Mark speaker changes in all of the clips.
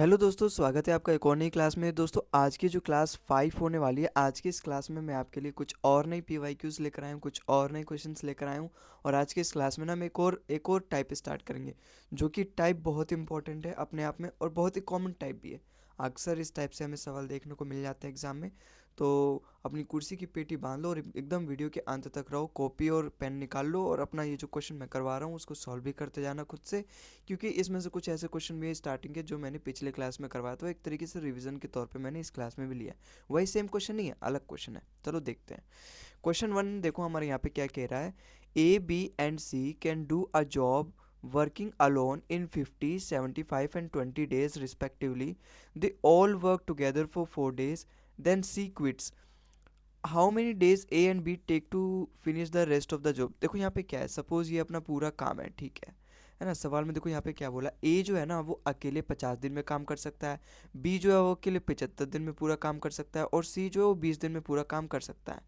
Speaker 1: Hello दोस्तों, स्वागत है आपका एक और नई क्लास में। दोस्तों आज की जो क्लास 5 होने वाली है, आज की इस क्लास में मैं आपके लिए कुछ और नई पीवाईक्यूज लेकर आया हूँ, कुछ और नए क्वेश्चंस लेकर आया हूँ। और आज की इस क्लास में ना हम एक और टाइप स्टार्ट करेंगे, जो कि टाइप बहुत इंपॉर्टेंट है अपने आप में और बहुत ही कॉमन टाइप भी है। अक्सर इस टाइप से हमें सवाल देखने को मिल जाते हैं एग्जाम में। तो अपनी कुर्सी की पेटी बांध लो और एकदम वीडियो के अंत तक रहो, कॉपी और पेन निकाल लो और अपना ये जो क्वेश्चन मैं करवा रहा हूँ उसको सॉल्व भी करते जाना खुद से, क्योंकि इसमें से कुछ ऐसे क्वेश्चन भी है स्टार्टिंग के जो मैंने पिछले क्लास में करवाया था, एक तरीके से रिवीजन के तौर पे मैंने इस क्लास में भी लिया है। वही सेम क्वेश्चन नहीं है, अलग क्वेश्चन है। चलो देखते हैं। क्वेश्चन 1 देखो हमारे यहाँ पे क्या कह रहा है। A B and C can do a job working alone in 50, 75 and 20 days respectively. They all work together for 4 days, then C quits. How many days A and B take to finish the rest of the job. देखो यहाँ पे क्या है, suppose ये अपना पूरा काम है, ठीक है ना। सवाल में देखो यहाँ पे क्या बोला, ए जो है ना वो अकेले 50 दिन में काम कर सकता है, बी जो है वो अकेले 75 दिन में पूरा काम कर सकता है और सी जो है वो 20 दिन में पूरा काम कर सकता है।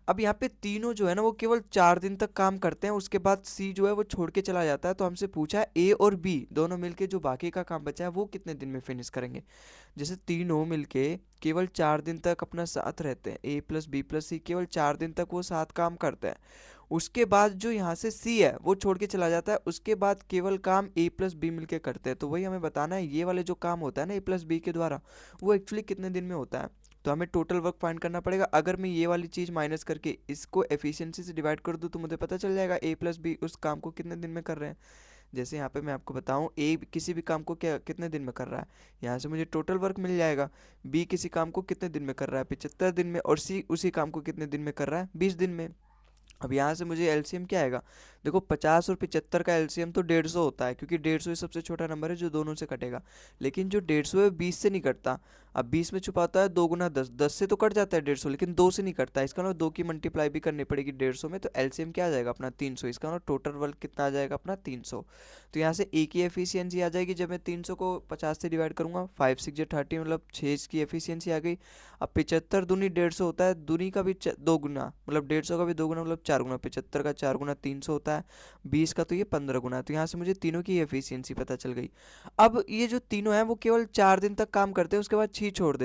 Speaker 1: अब यहाँ पे तीनों जो है ना वो केवल 4 दिन तक काम करते हैं, उसके बाद सी जो है वो छोड़ के चला जाता है। तो हमसे पूछा है ए और बी दोनों मिलके जो बाकी का काम बचा है वो कितने दिन में फिनिश करेंगे। जैसे तीनों मिलके केवल 4 दिन तक अपना साथ रहते हैं, ए प्लस बी प्लस सी केवल 4 दिन तक वो साथ काम करते हैं। उसके बाद जो यहाँ से सी है वो छोड़ के चला जाता है, उसके बाद केवल काम ए प्लस बी मिलके करते हैं। तो वही हमें बताना है, ये वाले जो काम होता है ना ए प्लस बी के द्वारा, वो एक्चुअली कितने दिन में होता है। तो हमें टोटल वर्क फाइंड करना पड़ेगा। अगर मैं ये वाली चीज़ माइनस करके इसको एफिशिएंसी से डिवाइड कर दूँ तो मुझे पता चल जाएगा ए प्लस बी उस काम को कितने दिन में कर रहे हैं। जैसे यहाँ पे मैं आपको बताऊँ, ए किसी भी काम को क्या कितने दिन में कर रहा है, यहाँ से मुझे टोटल वर्क मिल जाएगा। बी किसी काम को कितने दिन में कर रहा है, 75 दिन में, और सी उसी काम को कितने दिन में कर रहा है, 20 दिन में। अब यहाँ से मुझे एलसीएम क्या आएगा, देखो 50 और 75 का एलसीएम तो 150 होता है, क्योंकि 150 ही सबसे छोटा नंबर है जो दोनों से कटेगा। लेकिन जो 150 है 20 से नहीं कटता। अब 20 में छुपाता है 2 गुना 10, 10 से तो कट जाता है 150, लेकिन 2 से नहीं कटता। इसका मतलब 2 की मल्टीप्लाई भी करनी पड़ेगी 150 में, तो एलसीएम क्या आ जाएगा अपना 300। इसका मतलब टोटल वर्क कितना आ जाएगा अपना 300। तो यहाँ से ए की एफिशिएंसी आ जाएगी, जब मैं 300 को 50 से डिवाइड करूँगा, 5 6 30, मतलब 6 की एफिशिएंसी आ गई। अब 75 दूनी 150 होता है, दूनी का भी 2 गुना, मतलब 150 का भी 2 गुना, मतलब 4 गुना। 75 का 4 गुना 300 होता है, 20 का तो ये 15 गुना है। तो यहाँ से मुझे तीनों की एफिशिएंसी पता चल गई। अब ये जो तीनों हैं वो केवल 4 दिन तक काम करते हैं, उसके बाद सी छोड़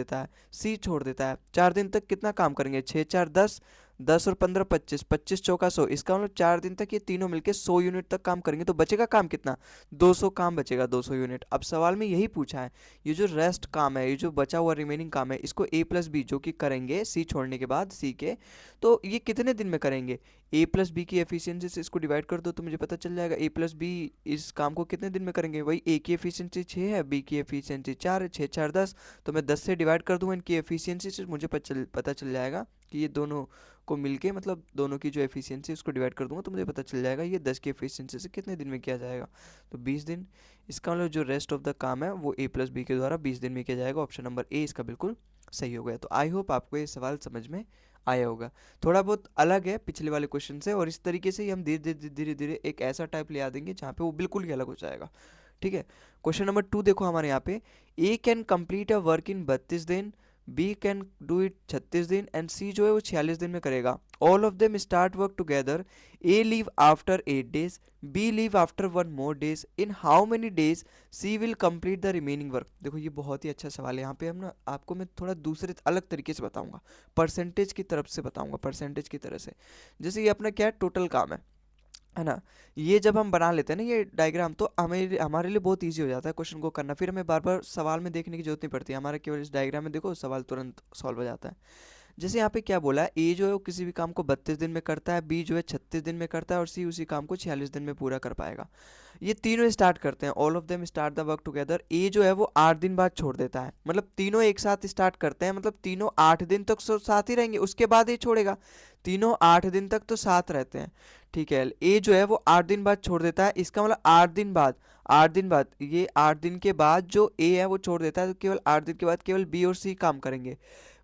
Speaker 1: देता है। 4 दिन तक कितना काम करेंगे, 6 4 10, 10 और 15 25, 25 चौका 100। इसका मतलब 4 दिन तक ये तीनों मिलके 100 यूनिट तक काम करेंगे। तो बचेगा काम कितना, 200 काम बचेगा, 200 यूनिट। अब सवाल में यही पूछा है, ये जो रेस्ट काम है, ये जो बचा हुआ रिमेनिंग काम है, इसको ए प्लस बी जो कि करेंगे सी छोड़ने के बाद सी के, तो ये कितने दिन में करेंगे। ए प्लस बी की एफिशिएंसी से इसको डिवाइड कर दो तो मुझे पता चल जाएगा ए प्लस बी इस काम को कितने दिन में करेंगे। वही ए की एफिशिएंसी 6 है, बी की एफिशिएंसी 4 है, 6 4 10। तो मैं 10 से डिवाइड कर दूंगा इनकी एफिशिएंसी से, मुझे पता चल जाएगा कि ये दोनों को मिलके, मतलब दोनों की जो एफिशिएंसी है उसको डिवाइड कर दूंगा तो मुझे पता चल जाएगा ये 10 की एफिशिएंसी से कितने दिन में किया जाएगा, तो 20 दिन। इसका मतलब जो रेस्ट ऑफ द काम है वो ए प्लस बी के द्वारा 20 दिन में किया जाएगा। ऑप्शन नंबर ए इसका बिल्कुल सही हो गया। तो आई होप आपको ये सवाल समझ में आया होगा। थोड़ा बहुत अलग है पिछले वाले क्वेश्चन से, और इस तरीके से ही हम धीरे धीरे धीरे धीरे एक ऐसा टाइप ले आ देंगे जहाँ पे वो बिल्कुल ही अलग हो जाएगा। ठीक है। क्वेश्चन नंबर 2 देखो हमारे यहाँ पे, A can complete a work in 32 दिन, बी कैन डू इट 36 दिन एंड सी जो है वो 46 दिन में करेगा। All of them start work together, A leave after 8 days, B leave after 1 more days, in how many days C will complete the remaining work. देखो ये बहुत ही अच्छा सवाल है। यहाँ पे हम ना आपको मैं थोड़ा दूसरे अलग तरीके से बताऊंगा, परसेंटेज की तरफ से बताऊंगा, परसेंटेज की तरह से। जैसे ये अपना क्या है, टोटल काम है ना। ये जब हम बना लेते हैं ना ये डायग्राम, तो हमें हमारे लिए बहुत इजी हो जाता है क्वेश्चन को करना, फिर हमें बार बार सवाल में देखने की जरूरत नहीं पड़ती। हमारा केवल इस डायग्राम में देखो सवाल तुरंत सॉल्व हो जाता है। जैसे यहाँ पे क्या बोला है, ए जो है वो किसी भी काम को 32 दिन में करता है, बी जो है 36 दिन में करता है और सी उसी काम को 46 दिन में पूरा कर पाएगा। ये तीनों स्टार्ट करते हैं, all of them start the work together. A जो है वो 8 दिन बाद छोड़ देता है, मतलब तीनों एक साथ स्टार्ट करते हैं, मतलब तीनों 8 दिन तक साथ ही रहेंगे, उसके बाद ये छोड़ेगा। तीनों 8 दिन तक तो साथ रहते हैं, ठीक है। ए जो है वो 8 दिन बाद छोड़ देता है, इसका मतलब 8 दिन बाद, 8 दिन बाद, ये 8 दिन के बाद जो ए है वो छोड़ देता है, तो केवल 8 दिन के बाद केवल बी और सी काम करेंगे।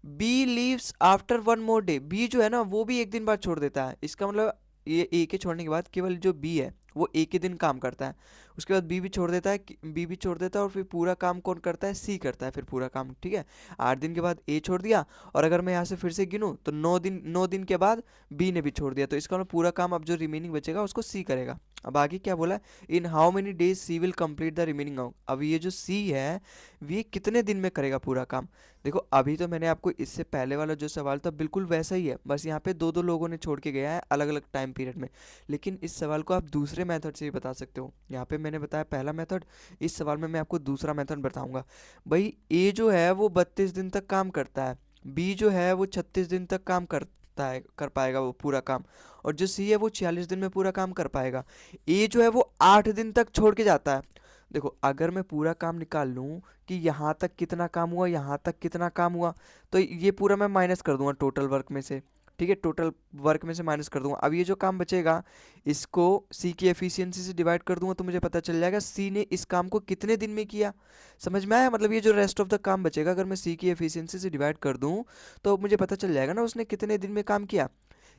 Speaker 1: B leaves after 1 more day, B जो है ना वो भी एक दिन बाद छोड़ देता है। इसका मतलब ये ए के छोड़ने के बाद केवल जो बी है वो एक ही दिन काम करता है, उसके बाद बी भी छोड़ देता है, बी भी छोड़ देता है, और फिर पूरा काम कौन करता है, सी करता है फिर पूरा काम, ठीक है। 8 दिन के बाद ए छोड़ दिया, और अगर मैं यहाँ से फिर से गिनूँ तो 9 दिन के बाद बी ने भी छोड़ दिया, तो इसका मतलब पूरा काम अब जो रिमेनिंग बचेगा उसको सी करेगा। अब आगे क्या बोला है, in how many days C will complete the remaining. अब ये जो सी है ये कितने दिन में करेगा पूरा काम। देखो अभी तो मैंने आपको इससे पहले वाला जो सवाल था बिल्कुल वैसा ही है, बस यहाँ पे दो दो लोगों ने छोड़ के गया है अलग अलग टाइम पीरियड में। लेकिन इस सवाल को आप दूसरे मेथड से भी बता सकते हो। यहाँ पे मैंने बताया पहला मेथड, इस सवाल में मैं आपको दूसरा मेथड बताऊंगा। भाई ए जो है वो 32 दिन तक काम करता है, बी जो है वो 36 दिन तक काम करता है, कर पाएगा वो पूरा काम, और जो सी है वो 46 दिन में पूरा काम कर पाएगा। ए जो है वो 8 दिन तक छोड़ के जाता है। देखो अगर मैं पूरा काम निकाल लूँ कि यहाँ तक कितना काम हुआ, यहाँ तक कितना काम हुआ, तो ये पूरा मैं माइनस कर दूंगा टोटल वर्क में से, ठीक है, टोटल वर्क में से माइनस कर दूंगा। अब ये जो काम बचेगा इसको सी की एफिशिएंसी से डिवाइड कर दूंगा, तो मुझे पता चल जाएगा सी ने इस काम को कितने दिन में किया। समझ में आया, मतलब ये जो रेस्ट ऑफ द काम बचेगा अगर मैं सी की एफिशिएंसी से डिवाइड कर दूं तो मुझे पता चल जाएगा ना उसने कितने दिन में काम किया।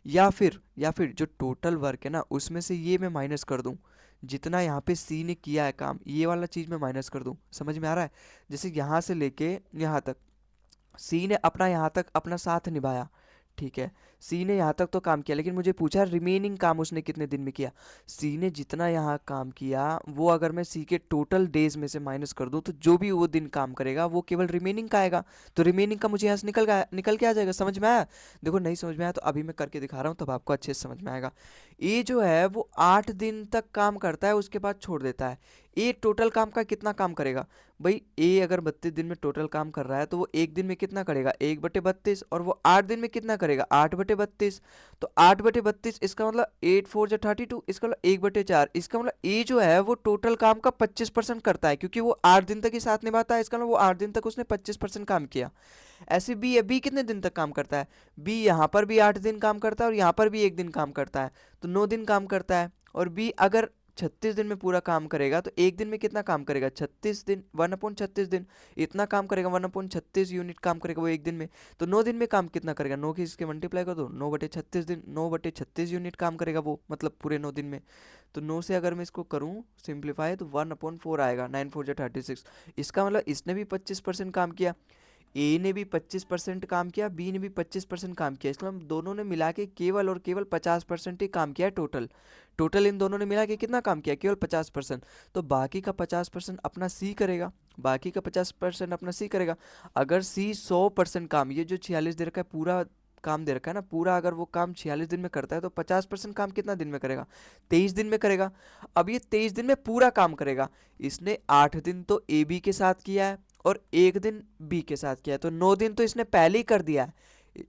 Speaker 1: या फिर जो टोटल वर्क है ना उसमें से ये मैं माइनस कर दूं, जितना यहाँ पे सी ने किया है काम ये वाला चीज़ मैं माइनस कर दूं। समझ में आ रहा है, जैसे यहाँ से लेके यहाँ तक सी ने अपना यहाँ तक अपना साथ निभाया, ठीक है, सी ने यहाँ तक तो काम किया, लेकिन मुझे पूछा रिमेनिंग काम उसने कितने दिन में किया। सी ने जितना यहाँ काम किया वो अगर मैं सी के टोटल डेज में से माइनस कर दूं तो जो भी वो दिन काम करेगा वो केवल रिमेनिंग का आएगा, तो रिमेनिंग का मुझे यहाँ से निकल के आ जाएगा। समझ में आया। देखो नहीं समझ में आया तो अभी मैं करके दिखा रहा हूँ तब आपको अच्छे से समझ में आएगा। ए जो है वो 8 दिन तक काम करता है उसके बाद छोड़ देता है। ए टोटल काम का कितना काम करेगा, भाई ए अगर 32 दिन में टोटल काम कर रहा है तो वो एक दिन में कितना करेगा, 1/32, और वो 8 दिन में कितना करेगा, 8/32। तो 8/32 इसका मतलब 8×4 = 32, इसका मतलब 1/4। इसका मतलब ए जो है वो टोटल काम का 25% करता है, क्योंकि वो 8 दिन तक ही साथ निभाता है, इसका मतलब वो 8 दिन तक उसने 25% काम किया। ऐसे बी है, बी कितने दिन तक काम करता है, बी यहाँ पर भी 8 दिन काम करता है और यहाँ पर भी एक दिन काम करता है, तो 9 दिन काम करता है। और बी अगर 36 दिन में पूरा काम करेगा तो एक दिन में कितना काम करेगा, 36 दिन, 1/36 दिन, इतना काम करेगा, 1/36 यूनिट काम करेगा वो एक दिन में। तो 9 दिन में काम कितना करेगा, 9 की इसके मल्टीप्लाई कर दो, 9/36 दिन, 9/36 यूनिट काम करेगा वो, मतलब पूरे 9 दिन में। तो 9 से अगर मैं इसको करूँ सिंप्लीफाई तो 1/4 आएगा, 9×4 = 36। इसका मतलब इसने भी 25% काम किया, ए ने भी 25% काम किया, बी ने भी 25% काम किया, इसलिए हम दोनों ने मिला के केवल और केवल 50% ही काम किया है टोटल। टोटल इन दोनों ने मिला के कितना काम किया, केवल 50%। तो बाकी का 50% अपना सी करेगा, बाकी का 50% अपना सी करेगा। अगर सी 100% काम, ये जो 46 दे रखा है पूरा काम दे रखा है ना, पूरा अगर वो काम 46 दिन में करता है तो 50% काम कितना दिन में करेगा, 23 दिन में करेगा। अब ये 23 दिन में पूरा काम करेगा, इसने 8 दिन तो ए बी के साथ किया है और एक दिन बी के साथ किया है, तो 9 दिन तो इसने पहले ही कर दिया है।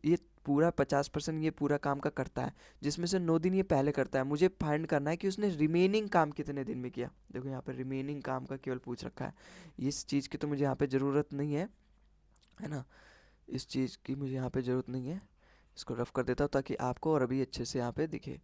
Speaker 1: ये पूरा 50% ये पूरा काम का करता है, जिसमें से 9 दिन ये पहले करता है। मुझे फाइंड करना है कि उसने रिमेनिंग काम कितने दिन में किया। देखो यहाँ पे रिमेनिंग काम का केवल पूछ रखा है, इस चीज़ की तो मुझे यहाँ पे ज़रूरत नहीं है ना, इस चीज़ की मुझे यहाँ पे ज़रूरत नहीं है। इसको रफ कर देता हूँ ताकि आपको और अभी अच्छे से यहाँ पे दिखे।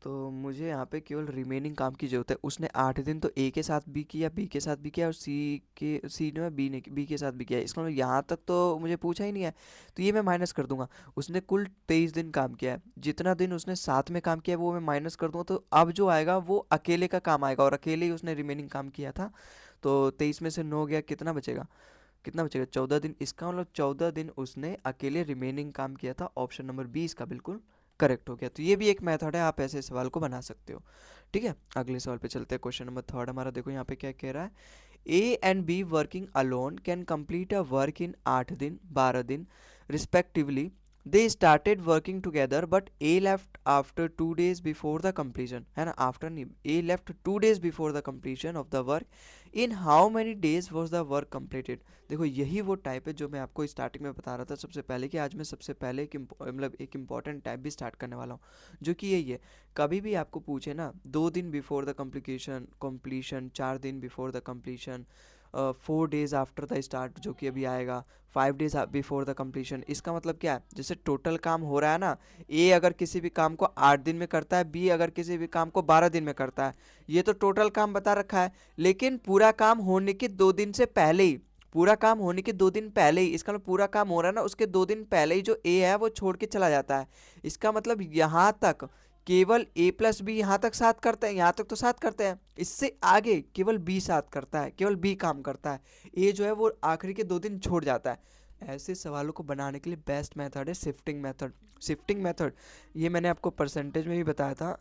Speaker 1: तो मुझे यहाँ पे केवल रिमेनिंग काम की ज़रूरत है। उसने 8 दिन तो ए के साथ भी किया, बी के साथ भी किया, और सी ने बी के साथ भी किया, इसका मतलब यहाँ तक तो मुझे पूछा ही नहीं है, तो ये मैं माइनस कर दूंगा। उसने कुल 23 दिन काम किया है, जितना दिन उसने साथ में काम किया है वो मैं माइनस कर दूंगा, तो अब जो आएगा वो अकेले का काम आएगा, और अकेले ही उसने रिमेनिंग काम किया था। तो 23 में से 9 गया, कितना बचेगा, 14 दिन। इसका मतलब 14 दिन उसने अकेले रिमेनिंग काम किया था। ऑप्शन नंबर 20 का बिल्कुल करेक्ट हो गया। तो ये भी एक मेथड है, आप ऐसे सवाल को बना सकते हो। ठीक है, अगले सवाल पे चलते हैं। क्वेश्चन नंबर 3 हमारा, देखो यहाँ पे क्या कह रहा है, A and B working alone can complete a work in 8 दिन 12 दिन respectively. They started working together but A left after 2 days before the completion, है ना, आफ्टर नहीं, A left 2 days before the completion of the work. In how many days was the work completed. देखो यही वो type है जो मैं आपको स्टार्टिंग में बता रहा था सबसे पहले, कि आज मैं सबसे पहले एक इम्पॉर्टेंट टाइप भी स्टार्ट करने वाला हूँ, जो कि यही है। कभी भी आपको पूछे ना 2 दिन बिफोर द कंप्लीशन, 4 दिन before the completion, 4 days after the start जो कि अभी आएगा, 5 days बिफोर द कंप्लीशन, इसका मतलब क्या है, जैसे टोटल काम हो रहा है ना, ए अगर किसी भी काम को 8 दिन में करता है, बी अगर किसी भी काम को 12 दिन में करता है, ये तो टोटल काम बता रखा है। लेकिन पूरा काम होने के 2 दिन से पहले ही, पूरा काम होने के 2 दिन पहले ही, इसका मतलब पूरा काम हो रहा है ना उसके 2 दिन पहले ही जो ए है वो छोड़ के चला जाता है। इसका मतलब यहाँ तक केवल a प्लस बी यहाँ तक साथ करते हैं, यहाँ तक तो साथ करते हैं, इससे आगे केवल b साथ करता है, केवल b काम करता है, a जो है वो आखिरी के 2 दिन छोड़ जाता है। ऐसे सवालों को बनाने के लिए बेस्ट मेथड है शिफ्टिंग मेथड। शिफ्टिंग मेथड ये मैंने आपको परसेंटेज में भी बताया था।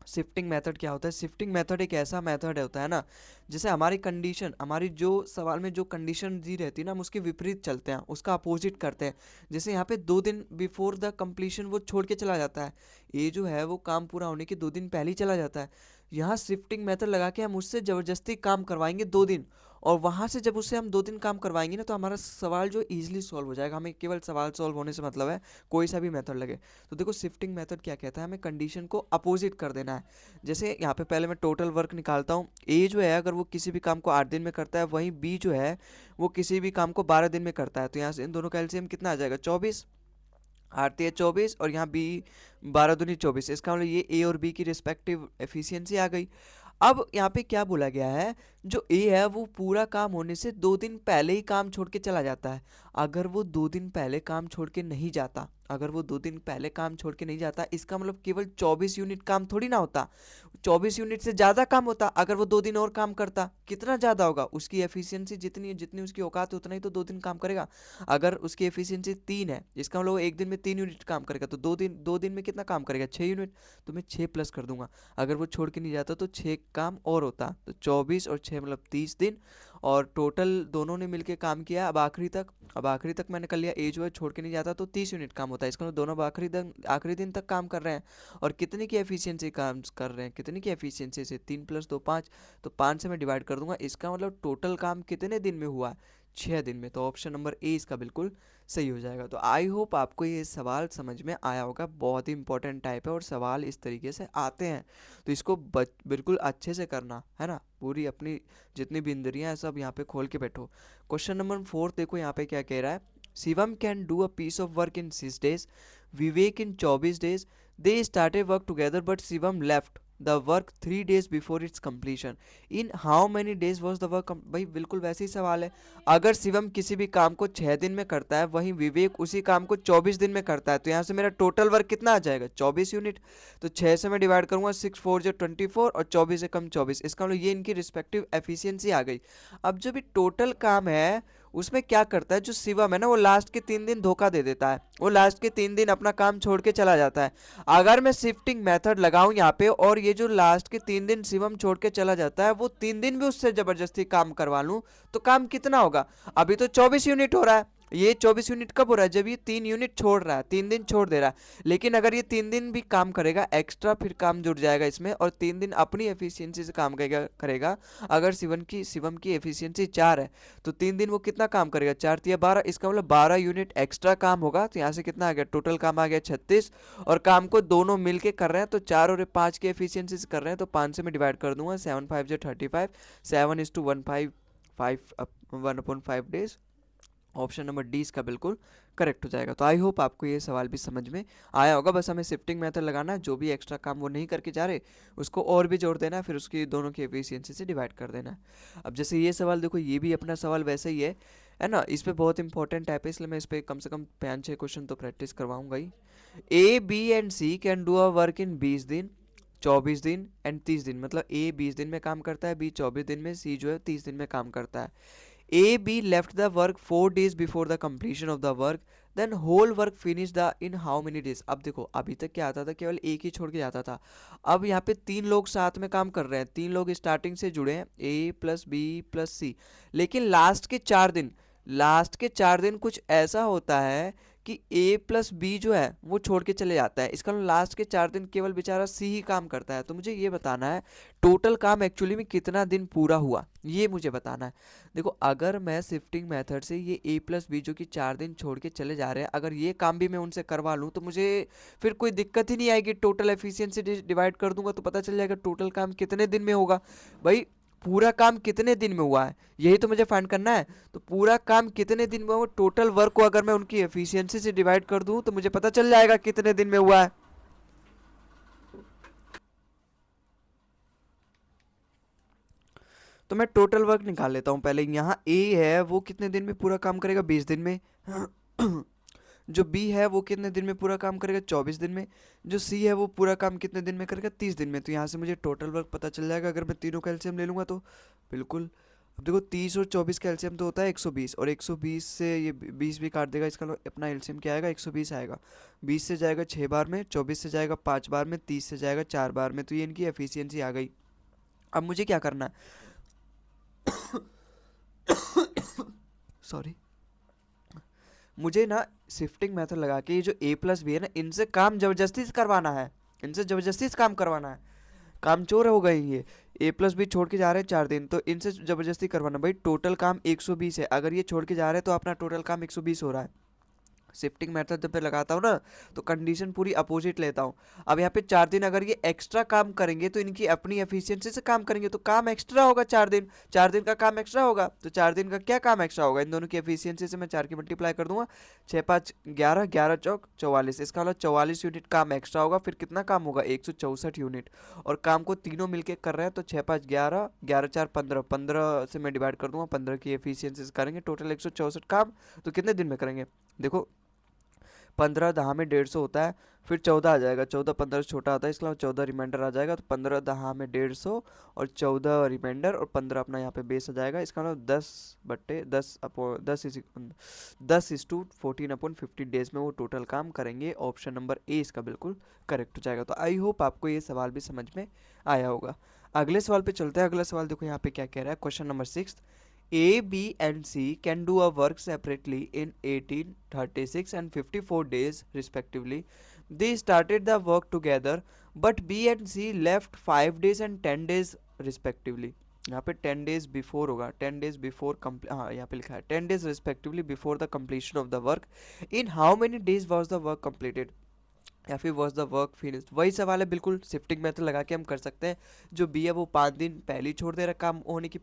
Speaker 1: शिफ्टिंग मेथड क्या होता है? शिफ्टिंग मेथड एक ऐसा मेथड होता है ना, जैसे हमारी कंडीशन, हमारी जो सवाल में जो कंडीशन दी रहती है ना, हम उसके विपरीत चलते हैं, उसका अपोजिट करते हैं। जैसे यहाँ पे 2 दिन बिफोर द कंप्लीशन वो छोड़ के चला जाता है, ये जो है वो काम पूरा होने के 2 दिन पहले ही चला जाता है। यहाँ शिफ्टिंग मेथड लगा के हम उससे ज़बरदस्ती काम करवाएंगे 2 दिन, और वहाँ से जब उससे हम 2 दिन काम करवाएंगे ना, तो हमारा सवाल जो इजीली सॉल्व हो जाएगा। हमें केवल सवाल सॉल्व होने से मतलब है, कोई सा भी मेथड लगे। तो देखो शिफ्टिंग मेथड क्या कहता है, हमें कंडीशन को अपोजिट कर देना है। जैसे यहाँ पे पहले मैं टोटल वर्क निकालता हूँ। ए जो है अगर वो किसी भी काम को 8 दिन में करता है, वहीं बी जो है वो किसी भी काम को 12 दिन में करता है। तो यहाँ से इन दोनों का एलसीएम कितना आ जाएगा? 24। 8 × 3 = 24, और यहाँ बी 12×2 = 24। इसका मतलब ये ए और बी की रिस्पेक्टिव एफिशिएंसी आ गई। अब यहाँ पे क्या बोला गया है, जो ए है वो पूरा काम होने से 2 दिन पहले ही काम छोड़ के चला जाता है। अगर वो 2 दिन पहले काम छोड़ के नहीं जाता, अगर वो 2 दिन पहले काम छोड़ के नहीं जाता, इसका मतलब केवल 24 यूनिट काम थोड़ी ना होता, 24 यूनिट से ज़्यादा काम होता। अगर वो 2 दिन और काम करता, कितना ज़्यादा होगा? उसकी एफिशिएंसी जितनी है, जितनी उसकी औकात है, उतना ही तो 2 दिन काम करेगा। अगर उसकी एफिशिएंसी 3 है, इसका मतलब वो 1 दिन में 3 यूनिट काम करेगा, तो 2 दिन में कितना काम करेगा? 6 यूनिट। तो मैं 6 प्लस कर दूंगा। अगर वो छोड़ के नहीं जाता तो 6 काम और होता, तो 24 और 6 मतलब 30 दिन, और टोटल दोनों ने मिलके काम किया अब आखिरी तक मैंने कर लिया। ए जो है छोड़ के नहीं जाता तो 30 यूनिट काम होता है। इसका मतलब दोनों अब आखिरी दिन तक काम कर रहे हैं, और कितने की एफिशिएंसी काम कर रहे हैं? कितनी की एफिशिएंसी से? 3 + 2 = 5, तो 5 से मैं डिवाइड कर दूंगा। इसका मतलब टोटल काम कितने दिन में हुआ? 6 दिन में। तो ऑप्शन नंबर ए इसका बिल्कुल सही हो जाएगा। तो आई होप आपको ये सवाल समझ में आया होगा। बहुत ही इंपॉर्टेंट टाइप है और सवाल इस तरीके से आते हैं, तो इसको बिल्कुल अच्छे से करना है ना। पूरी अपनी जितनी भी इंद्रियां हैं सब यहाँ पे खोल के बैठो। क्वेश्चन नंबर 4 देखो यहाँ पे क्या कह रहा है। Shivam can do a piece of work in 6 days, Vivek in 24 days। They started work together but Shivam left the work 3 days before its completion. In how many days was the work. भाई बिल्कुल वैसे ही सवाल है। अगर शिवम किसी भी काम को 6 दिन में करता है, वहीं विवेक उसी काम को 24 दिन में करता है, तो यहाँ से मेरा टोटल वर्क कितना आ जाएगा? 24 यूनिट। तो 6 से मैं डिवाइड करूंगा, 6 × 4 = 24, और 24 से कम 24। इसका मतलब ये इनकी रिस्पेक्टिव एफिशिएंसी आ गई। अब जो भी टोटल काम है उसमें क्या करता है, जो शिवम है ना, वो लास्ट के 3 दिन धोखा दे देता है, वो लास्ट के 3 दिन अपना काम छोड़ के चला जाता है। अगर मैं शिफ्टिंग मेथड लगाऊं यहाँ पे, और ये जो लास्ट के 3 दिन शिवम छोड़ के चला जाता है, वो 3 दिन भी उससे जबरदस्ती काम करवा लूं, तो काम कितना होगा? अभी तो 24 यूनिट हो रहा है। ये 24 यूनिट कब हो रहा है? जब ये 3 यूनिट छोड़ रहा है, 3 दिन छोड़ दे रहा है। लेकिन अगर ये 3 दिन भी काम करेगा एक्स्ट्रा, फिर काम जुड़ जाएगा इसमें, और 3 दिन अपनी एफिशिएंसी से काम करेगा। अगर शिवम की एफिशिएंसी 4 है, तो 3 दिन वो कितना काम करेगा? 4 × 3 = 12। इसका मतलब 12 यूनिट एक्स्ट्रा काम होगा। तो यहाँ से कितना आ गया? टोटल काम आ गया 36, और काम को दोनों मिलके कर रहे हैं, तो 4 और 5 की एफिशिएंसी से कर रहे हैं, तो 5 से मैं डिवाइड कर दूंगा। 7 × 5 = 35, 7:1/5 डेज। ऑप्शन नंबर डी इसका बिल्कुल करेक्ट हो जाएगा। तो आई होप आपको ये सवाल भी समझ में आया होगा। बस हमें शिफ्टिंग मेथड लगाना है, जो भी एक्स्ट्रा काम वो नहीं करके जा रहे उसको और भी जोड़ देना है, फिर उसकी दोनों की एफिशिएंसी से डिवाइड कर देना है। अब जैसे ये सवाल देखो, ये भी अपना सवाल वैसे ही है ना। इस पे बहुत इंपॉर्टेंट टाइप है, इसलिए मैं इस पर कम से कम 5-6 क्वेश्चन तो प्रैक्टिस करवाऊंगा ही। A B and C can do a work in 20 दिन, 24 दिन एंड 30 दिन। मतलब ए 20 दिन में काम करता है, बी 24 दिन में, सी जो है 30 दिन में काम करता है। A B left the work 4 days before the completion of the work, then whole work finished the in how many days। अब देखो, अभी तक क्या आता था, केवल एक ही छोड़ के जाता था। अब यहाँ पे 3 लोग साथ में काम कर रहे हैं, 3 लोग स्टार्टिंग से जुड़े हैं, A + B + C। लेकिन लास्ट के 4 दिन कुछ ऐसा होता है कि A + B जो है वो छोड़ के चले जाता है। इसका मतलब लास्ट के 4 दिन केवल बेचारा C ही काम करता है। तो मुझे ये बताना है टोटल काम एक्चुअली में कितना दिन पूरा हुआ, ये मुझे बताना है। देखो, अगर मैं शिफ्टिंग मेथड से ये A + B जो कि 4 दिन छोड़ के चले जा रहे हैं, अगर ये काम भी मैं उनसे करवा लूँ, तो मुझे फिर कोई दिक्कत ही नहीं आएगी। टोटल एफिशिएंसी डिवाइड कर दूंगा तो पता चल जाएगा टोटल काम कितने दिन में होगा। भाई पूरा काम कितने दिन में हुआ है, यही तो मुझे फाइंड करना है। तो पूरा काम कितने दिन में हुआ, टोटल वर्क को अगर मैं उनकी एफिशिएंसी से डिवाइड कर दूं, तो मुझे पता चल जाएगा कितने दिन में हुआ है। तो मैं टोटल वर्क निकाल लेता हूँ पहले। यहाँ ए है वो कितने दिन में पूरा काम करेगा? 20 दिन में। जो बी है वो कितने दिन में पूरा काम करेगा, 24 दिन में। जो सी है वो पूरा काम कितने दिन में करेगा, 30 दिन में। तो यहाँ से मुझे टोटल वर्क पता चल जाएगा अगर मैं तीनों का एलसीएम ले लूँगा तो। बिल्कुल। अब देखो 30 और 24 का एलसीएम तो होता है 120, और 120 से ये 20 भी काट देगा, इसका अपना एलसीएम क्या आएगा, 120 आएगा। 20 से जाएगा 6 बार में, 24 से जाएगा 5 बार में, 30 से जाएगा 4 बार में। तो ये इनकी एफिशिएंसी आ गई। अब मुझे क्या करना है, सॉरी, मुझे ना शिफ्टिंग मेथड लगा के ये जो ए प्लस बी है ना, इनसे काम जबरदस्ती से करवाना है। इनसे जबरदस्ती से काम करवाना है। काम चोर हो गए ये। ए प्लस बी छोड़ के जा रहे हैं 4 दिन, तो इनसे जबरदस्ती करवाना। भाई टोटल काम 120 है, अगर ये छोड़ के जा रहे हैं तो अपना टोटल काम 120 हो रहा है। शिफ्टिंग मेथड जब मैं लगाता हूँ ना, तो कंडीशन पूरी अपोजिट लेता हूँ। अब यहाँ पे 4 दिन अगर ये एक्स्ट्रा काम करेंगे तो इनकी अपनी एफिशिएंसी से काम करेंगे, तो काम एक्स्ट्रा होगा 4 दिन। 4 दिन का काम एक्स्ट्रा होगा, तो 4 दिन का क्या काम एक्स्ट्रा होगा, इन दोनों की एफिशिएंसी से मैं 4 की मल्टीप्लाई कर दूंगा। 6 5 11, 11 चौक 44, इसका मतलब 44 यूनिट काम एक्स्ट्रा होगा। फिर कितना काम होगा, 164 यूनिट। और काम को तीनों मिलके कर रहे हैं, तो 6 5 11, 11 4 15, 15 से मैं डिवाइड कर दूंगा। 15 की एफिशिएंसी से करेंगे टोटल 164 काम। तो कितने दिन में करेंगे, देखो 15 दहा में 150 होता है, फिर 14 आ जाएगा, 14 15 से छोटा आता है, इसके अलावा 14 रिमाइंडर आ जाएगा। तो 15 दहा में 150 और 14 रिमाइंडर और 15 अपना यहाँ पे बेस आ जाएगा। इसका मतलब 10/10 अपो 10:14/15 डेज में वो टोटल काम करेंगे। ऑप्शन नंबर ए इसका बिल्कुल करेक्ट हो जाएगा। तो आई होप आपको ये सवाल भी समझ में आया होगा। अगले सवाल पे चलते हैं। अगला सवाल देखो यहाँ पे क्या कह रहा है, question number 6। A, B, and C can do a work separately in 18, 36, and 54 days, respectively. They started the work together, but B and C left 5 days and 10 days, respectively. यहाँ पे 10 days before होगा, 10 days before हाँ यहाँ पे लिखा है 10 days respectively before the completion of the work. In how many days was the work completed? या फिर वॉज द वर्क फिनिश्ड, वही सवाल है बिल्कुल। शिफ्टिंग मेथड लगा के हम कर सकते हैं। जो बी है वो 5 दिन पहले ही छोड़ दे रहा है, काम होने की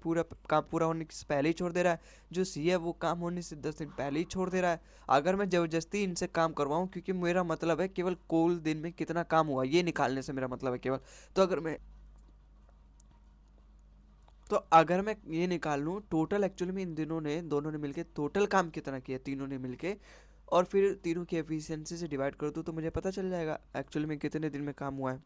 Speaker 1: काम पूरा होने से पहले ही छोड़ दे रहा है। जो सी है वो काम होने से 10 दिन पहले ही छोड़ दे रहा है। अगर मैं ज़बरदस्ती इनसे काम करवाऊँ, क्योंकि मेरा मतलब है केवल कुल दिन में कितना काम हुआ ये निकालने से मेरा मतलब है केवल। तो अगर मैं ये निकाल लूँ टोटल, एक्चुअली में इन दोनों ने मिलके टोटल काम कितना किया, तीनों ने मिलके, और फिर तीनों की एफिशिएंसी से डिवाइड कर दूँ तो मुझे पता चल जाएगा एक्चुअली में कितने दिन में काम हुआ है।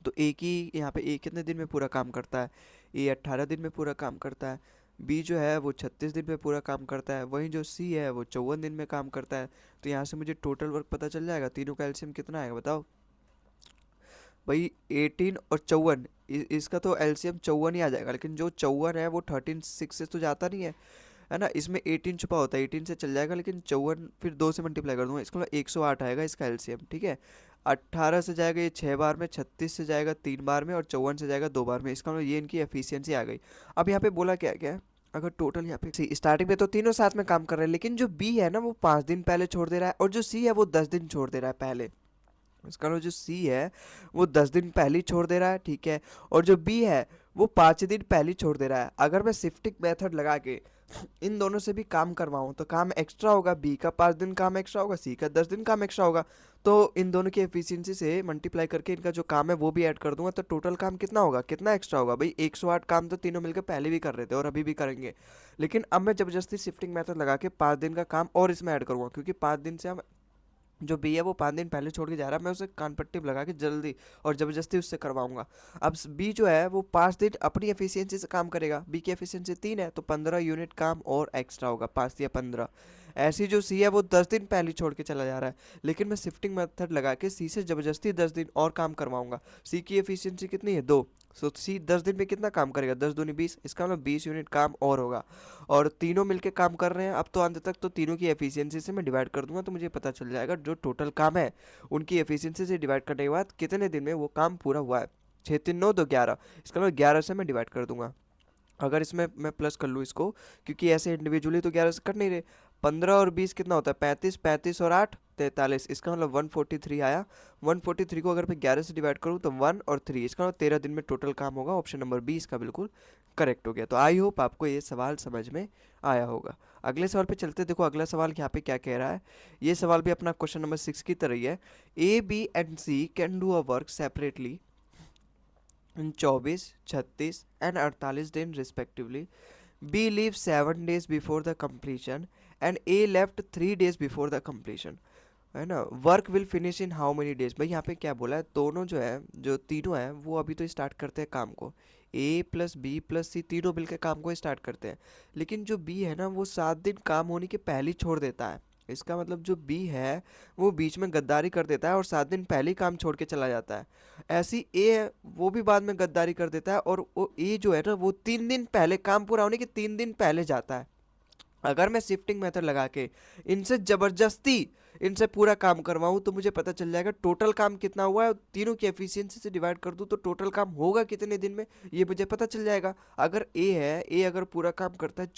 Speaker 1: तो एक ही यहाँ पे ए कितने दिन में पूरा काम करता है, ए 18 दिन में पूरा काम करता है। बी जो है वो 36 दिन में पूरा काम करता है, वहीं जो सी है वो 54 दिन में काम करता है। तो यहाँ से मुझे टोटल वर्क पता चल जाएगा। तीनों का एलसीएम कितना आएगा बताओ भाई, 18 और 54, इसका तो एलसीएम 54 ही आ जाएगा। लेकिन जो 54 है वो 13 6 से तो जाता नहीं है ना, इसमें 18 छुपा होता है, 18 से चल जाएगा। लेकिन 54 फिर 2 से मल्टीप्लाई कर दूंगा, इसका मतलब 108 आएगा इसका एलसीएम, ठीक है। 18 से जाएगा ये 6 बार में, 36 से जाएगा 3 बार में, और 54 से जाएगा 2 बार में। इसका मतलब ये इनकी एफिशिएंसी आ गई। अब यहाँ पे बोला क्या क्या है, अगर टोटल यहाँ पे स्टार्टिंग में तो तीनों साथ में काम कर रहे हैं, लेकिन जो बी है ना वो 5 दिन पहले छोड़ दे रहा है, और जो सी है वो 10 दिन छोड़ दे रहा है पहले। इसका मतलब जो सी है वो 10 दिन पहले ही छोड़ दे रहा है, ठीक है। और जो बी है वो 5 दिन पहले ही छोड़ दे रहा है। अगर मैं शिफ्टिंग मेथड लगा के इन दोनों से भी काम करवाऊँ तो काम एक्स्ट्रा होगा, बी का 5 दिन काम एक्स्ट्रा होगा, सी का 10 दिन काम एक्स्ट्रा होगा। तो इन दोनों की एफिशिएंसी से मल्टीप्लाई करके इनका जो काम है वो भी ऐड कर दूंगा, तो टोटल काम कितना होगा, कितना एक्स्ट्रा होगा भाई। 108 काम तो तीनों मिलकर पहले भी कर रहे थे और अभी भी करेंगे। लेकिन अब मैं जबरदस्ती शिफ्टिंग मेथड लगा के 5 दिन का काम और इसमें ऐड करूँगा, क्योंकि 5 दिन से हम जो बी है वो 5 दिन पहले छोड़ के जा रहा है, मैं उसे कान पट्टी लगा के जल्दी और ज़बरदस्ती उससे करवाऊंगा। अब बी जो है वो 5 दिन अपनी एफिशिएंसी से काम करेगा, बी की एफिशिएंसी 3 है, तो 15 यूनिट काम और एक्स्ट्रा होगा, 5 या 15। ऐसी जो सी है वो 10 दिन पहले छोड़ के चला जा रहा है, लेकिन मैं शिफ्टिंग मेथड लगा के सी से ज़बरदस्ती 10 दिन और काम करवाऊंगा। सी की एफिशिएंसी कितनी है, 2। सो सी 10 दिन में कितना काम करेगा, 10 दूनी 20, इसका मतलब 20 यूनिट काम और होगा। और तीनों मिलके काम कर रहे हैं। अब तो अंत तक तो तीनों की एफिशिएंसी से मैं डिवाइड कर दूंगा, तो मुझे पता चल जाएगा जो टोटल काम है उनकी एफिशिएंसी से डिवाइड करने के बाद कितने दिन में वो काम पूरा हुआ है। 6 3 9 2 11, इसका मतलब 11 से मैं डिवाइड कर दूंगा। अगर इसमें मैं प्लस कर लूँ इसको, क्योंकि ऐसे इंडिविजुअली तो 11 से कट नहीं रहे। 15 और 20 कितना होता है, 35, 35 और 8 43, इसका मतलब 143 आया। 143 को अगर मैं 11 से डिवाइड करूँ तो 1 और 3, इसका मतलब 13 दिन में टोटल काम होगा। ऑप्शन नंबर बी इसका बिल्कुल करेक्ट हो गया। तो आई होप आपको ये सवाल समझ में आया होगा। अगले सवाल पे चलते, देखो अगला सवाल यहाँ पे क्या कह रहा है। ये सवाल भी अपना क्वेश्चन नंबर 6 की तरह ही है। A B and C can do a work separately in 24, 36 and 48 दिन respectively. B leaves 7 days before the completion and A left 3 days before the completion. है ना। Work will finish in how many days, भाई यहाँ पे क्या बोला है, दोनों जो है, जो तीनों है वो अभी तो स्टार्ट करते हैं काम को, ए प्लस बी प्लस सी तीनों मिलकर काम को स्टार्ट करते हैं। लेकिन जो बी है ना वो 7 दिन काम होने के पहले ही छोड़ देता है। इसका मतलब जो बी है वो बीच में गद्दारी कर देता है और 7 दिन पहले ही काम छोड़ के चला जाता है। ऐसी ए है, वो भी बाद में गद्दारी कर देता है और वो ए जो है ना वो 3 दिन पहले, काम पूरा होने के 3 दिन पहले जाता है। अगर मैं शिफ्टिंग मेथड लगा के इनसे जबरदस्ती इनसे पूरा काम करवाऊँ तो मुझे पता चल जाएगा टोटल काम कितना हुआ है, और तीनों की एफिशिएंसी से डिवाइड कर दूँ तो टोटल काम होगा कितने दिन में, ये मुझे पता चल जाएगा। अगर ए है, ए अगर पूरा काम करता है,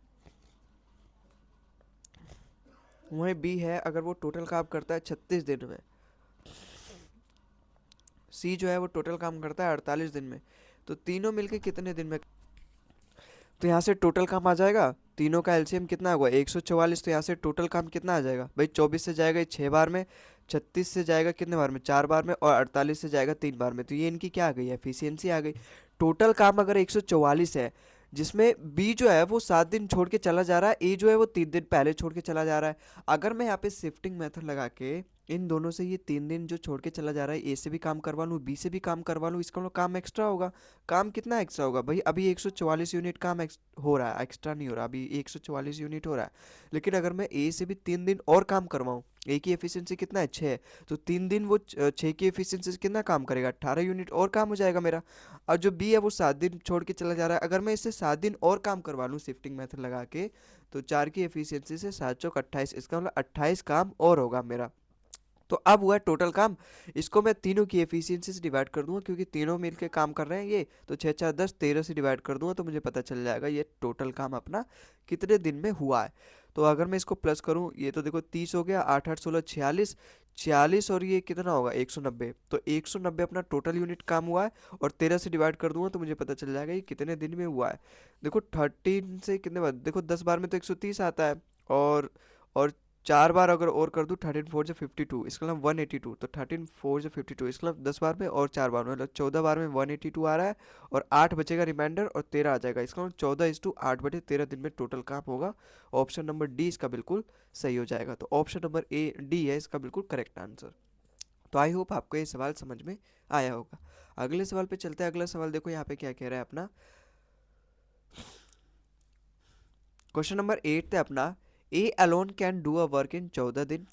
Speaker 1: वहीं बी है अगर वो टोटल काम करता है 36 दिन में, सी जो है वो टोटल काम करता है 48 दिन में, तो तीनों मिलके कितने दिन में। तो यहाँ से टोटल काम आ जाएगा, तीनों का एलसीएम कितना होगा 144, तो यहाँ से टोटल काम कितना आ जाएगा भाई, 24 से जाएगा 6 बार में, 36 से जाएगा कितने बार में 4 बार में, और 48 से जाएगा 3 बार में। तो ये इनकी क्या आ गई, एफिशिएंसी आ गई। टोटल काम अगर 144 है, जिसमें बी जो है वो 7 दिन छोड़ के चला जा रहा है, ए जो है वो 3 दिन पहले छोड़ के चला जा रहा है। अगर मैं यहाँ पे शिफ्टिंग मेथड लगा के इन दोनों से ये 3 दिन जो छोड़ के चला जा रहा है, ए से भी काम करवा लूँ बी से भी काम करवा लूँ, इसका मतलब काम एक्स्ट्रा होगा। काम कितना एक्स्ट्रा होगा भाई, अभी 144 यूनिट काम हो रहा है, एक्स्ट्रा नहीं हो रहा, अभी 144 यूनिट हो रहा है। लेकिन अगर मैं ए से भी 3 दिन और काम करवाऊँ, ए की एफिशिएंसी कितना है 6, तो 3 दिन वो 6 की एफिशिएंसी से कितना काम करेगा, 18 यूनिट और काम हो जाएगा मेरा। और जो बी है वो 7 दिन छोड़ के चला जा रहा है, अगर मैं इससे 7 दिन और काम करवा लूँ शिफ्टिंग मेथड लगा के, तो 4 की एफिशिएंसी से 7 चौक 28, इसका मतलब 28 काम और होगा मेरा। तो अब हुआ टोटल काम, इसको मैं तीनों की एफिशिएंसी से डिवाइड कर दूंगा, क्योंकि तीनों मिलके काम कर रहे हैं ये, तो 6 4 10 13 से डिवाइड कर दूंगा तो मुझे पता चल जाएगा ये टोटल काम अपना कितने दिन में हुआ है। तो अगर मैं इसको प्लस करूं, ये तो देखो 30 हो गया, 8 8 16 46, 46 और ये कितना होगा 190, तो 190 अपना टोटल यूनिट काम हुआ है। और 13 से डिवाइड कर दूंगा तो मुझे पता चल जाएगा ये कितने दिन में हुआ है। देखो 13 से कितने बार, देखो 10 बार में तो 130 आता है, और 4 बार अगर और कर दूँ, 13 4 52, इसका मतलब 182, तो 13 4 52, इसका मतलब 10 बार में और 4 बार में, मतलब 14 बार में 182 आ रहा है, और 8 बचेगा रिमाइंडर और 13 आ जाएगा, इसका मतलब 14:8/13 दिन में टोटल काम होगा। ऑप्शन नंबर डी इसका बिल्कुल सही हो जाएगा, तो ऑप्शन नंबर ए डी है इसका बिल्कुल करेक्ट आंसर। तो आई होप आपको ये सवाल समझ में आया होगा। अगले सवाल पे चलते हैं। अगला सवाल देखो यहाँ पे क्या कह रहा है अपना, क्वेश्चन नंबर 8 है अपना, A alone can do a work in 14 दिन,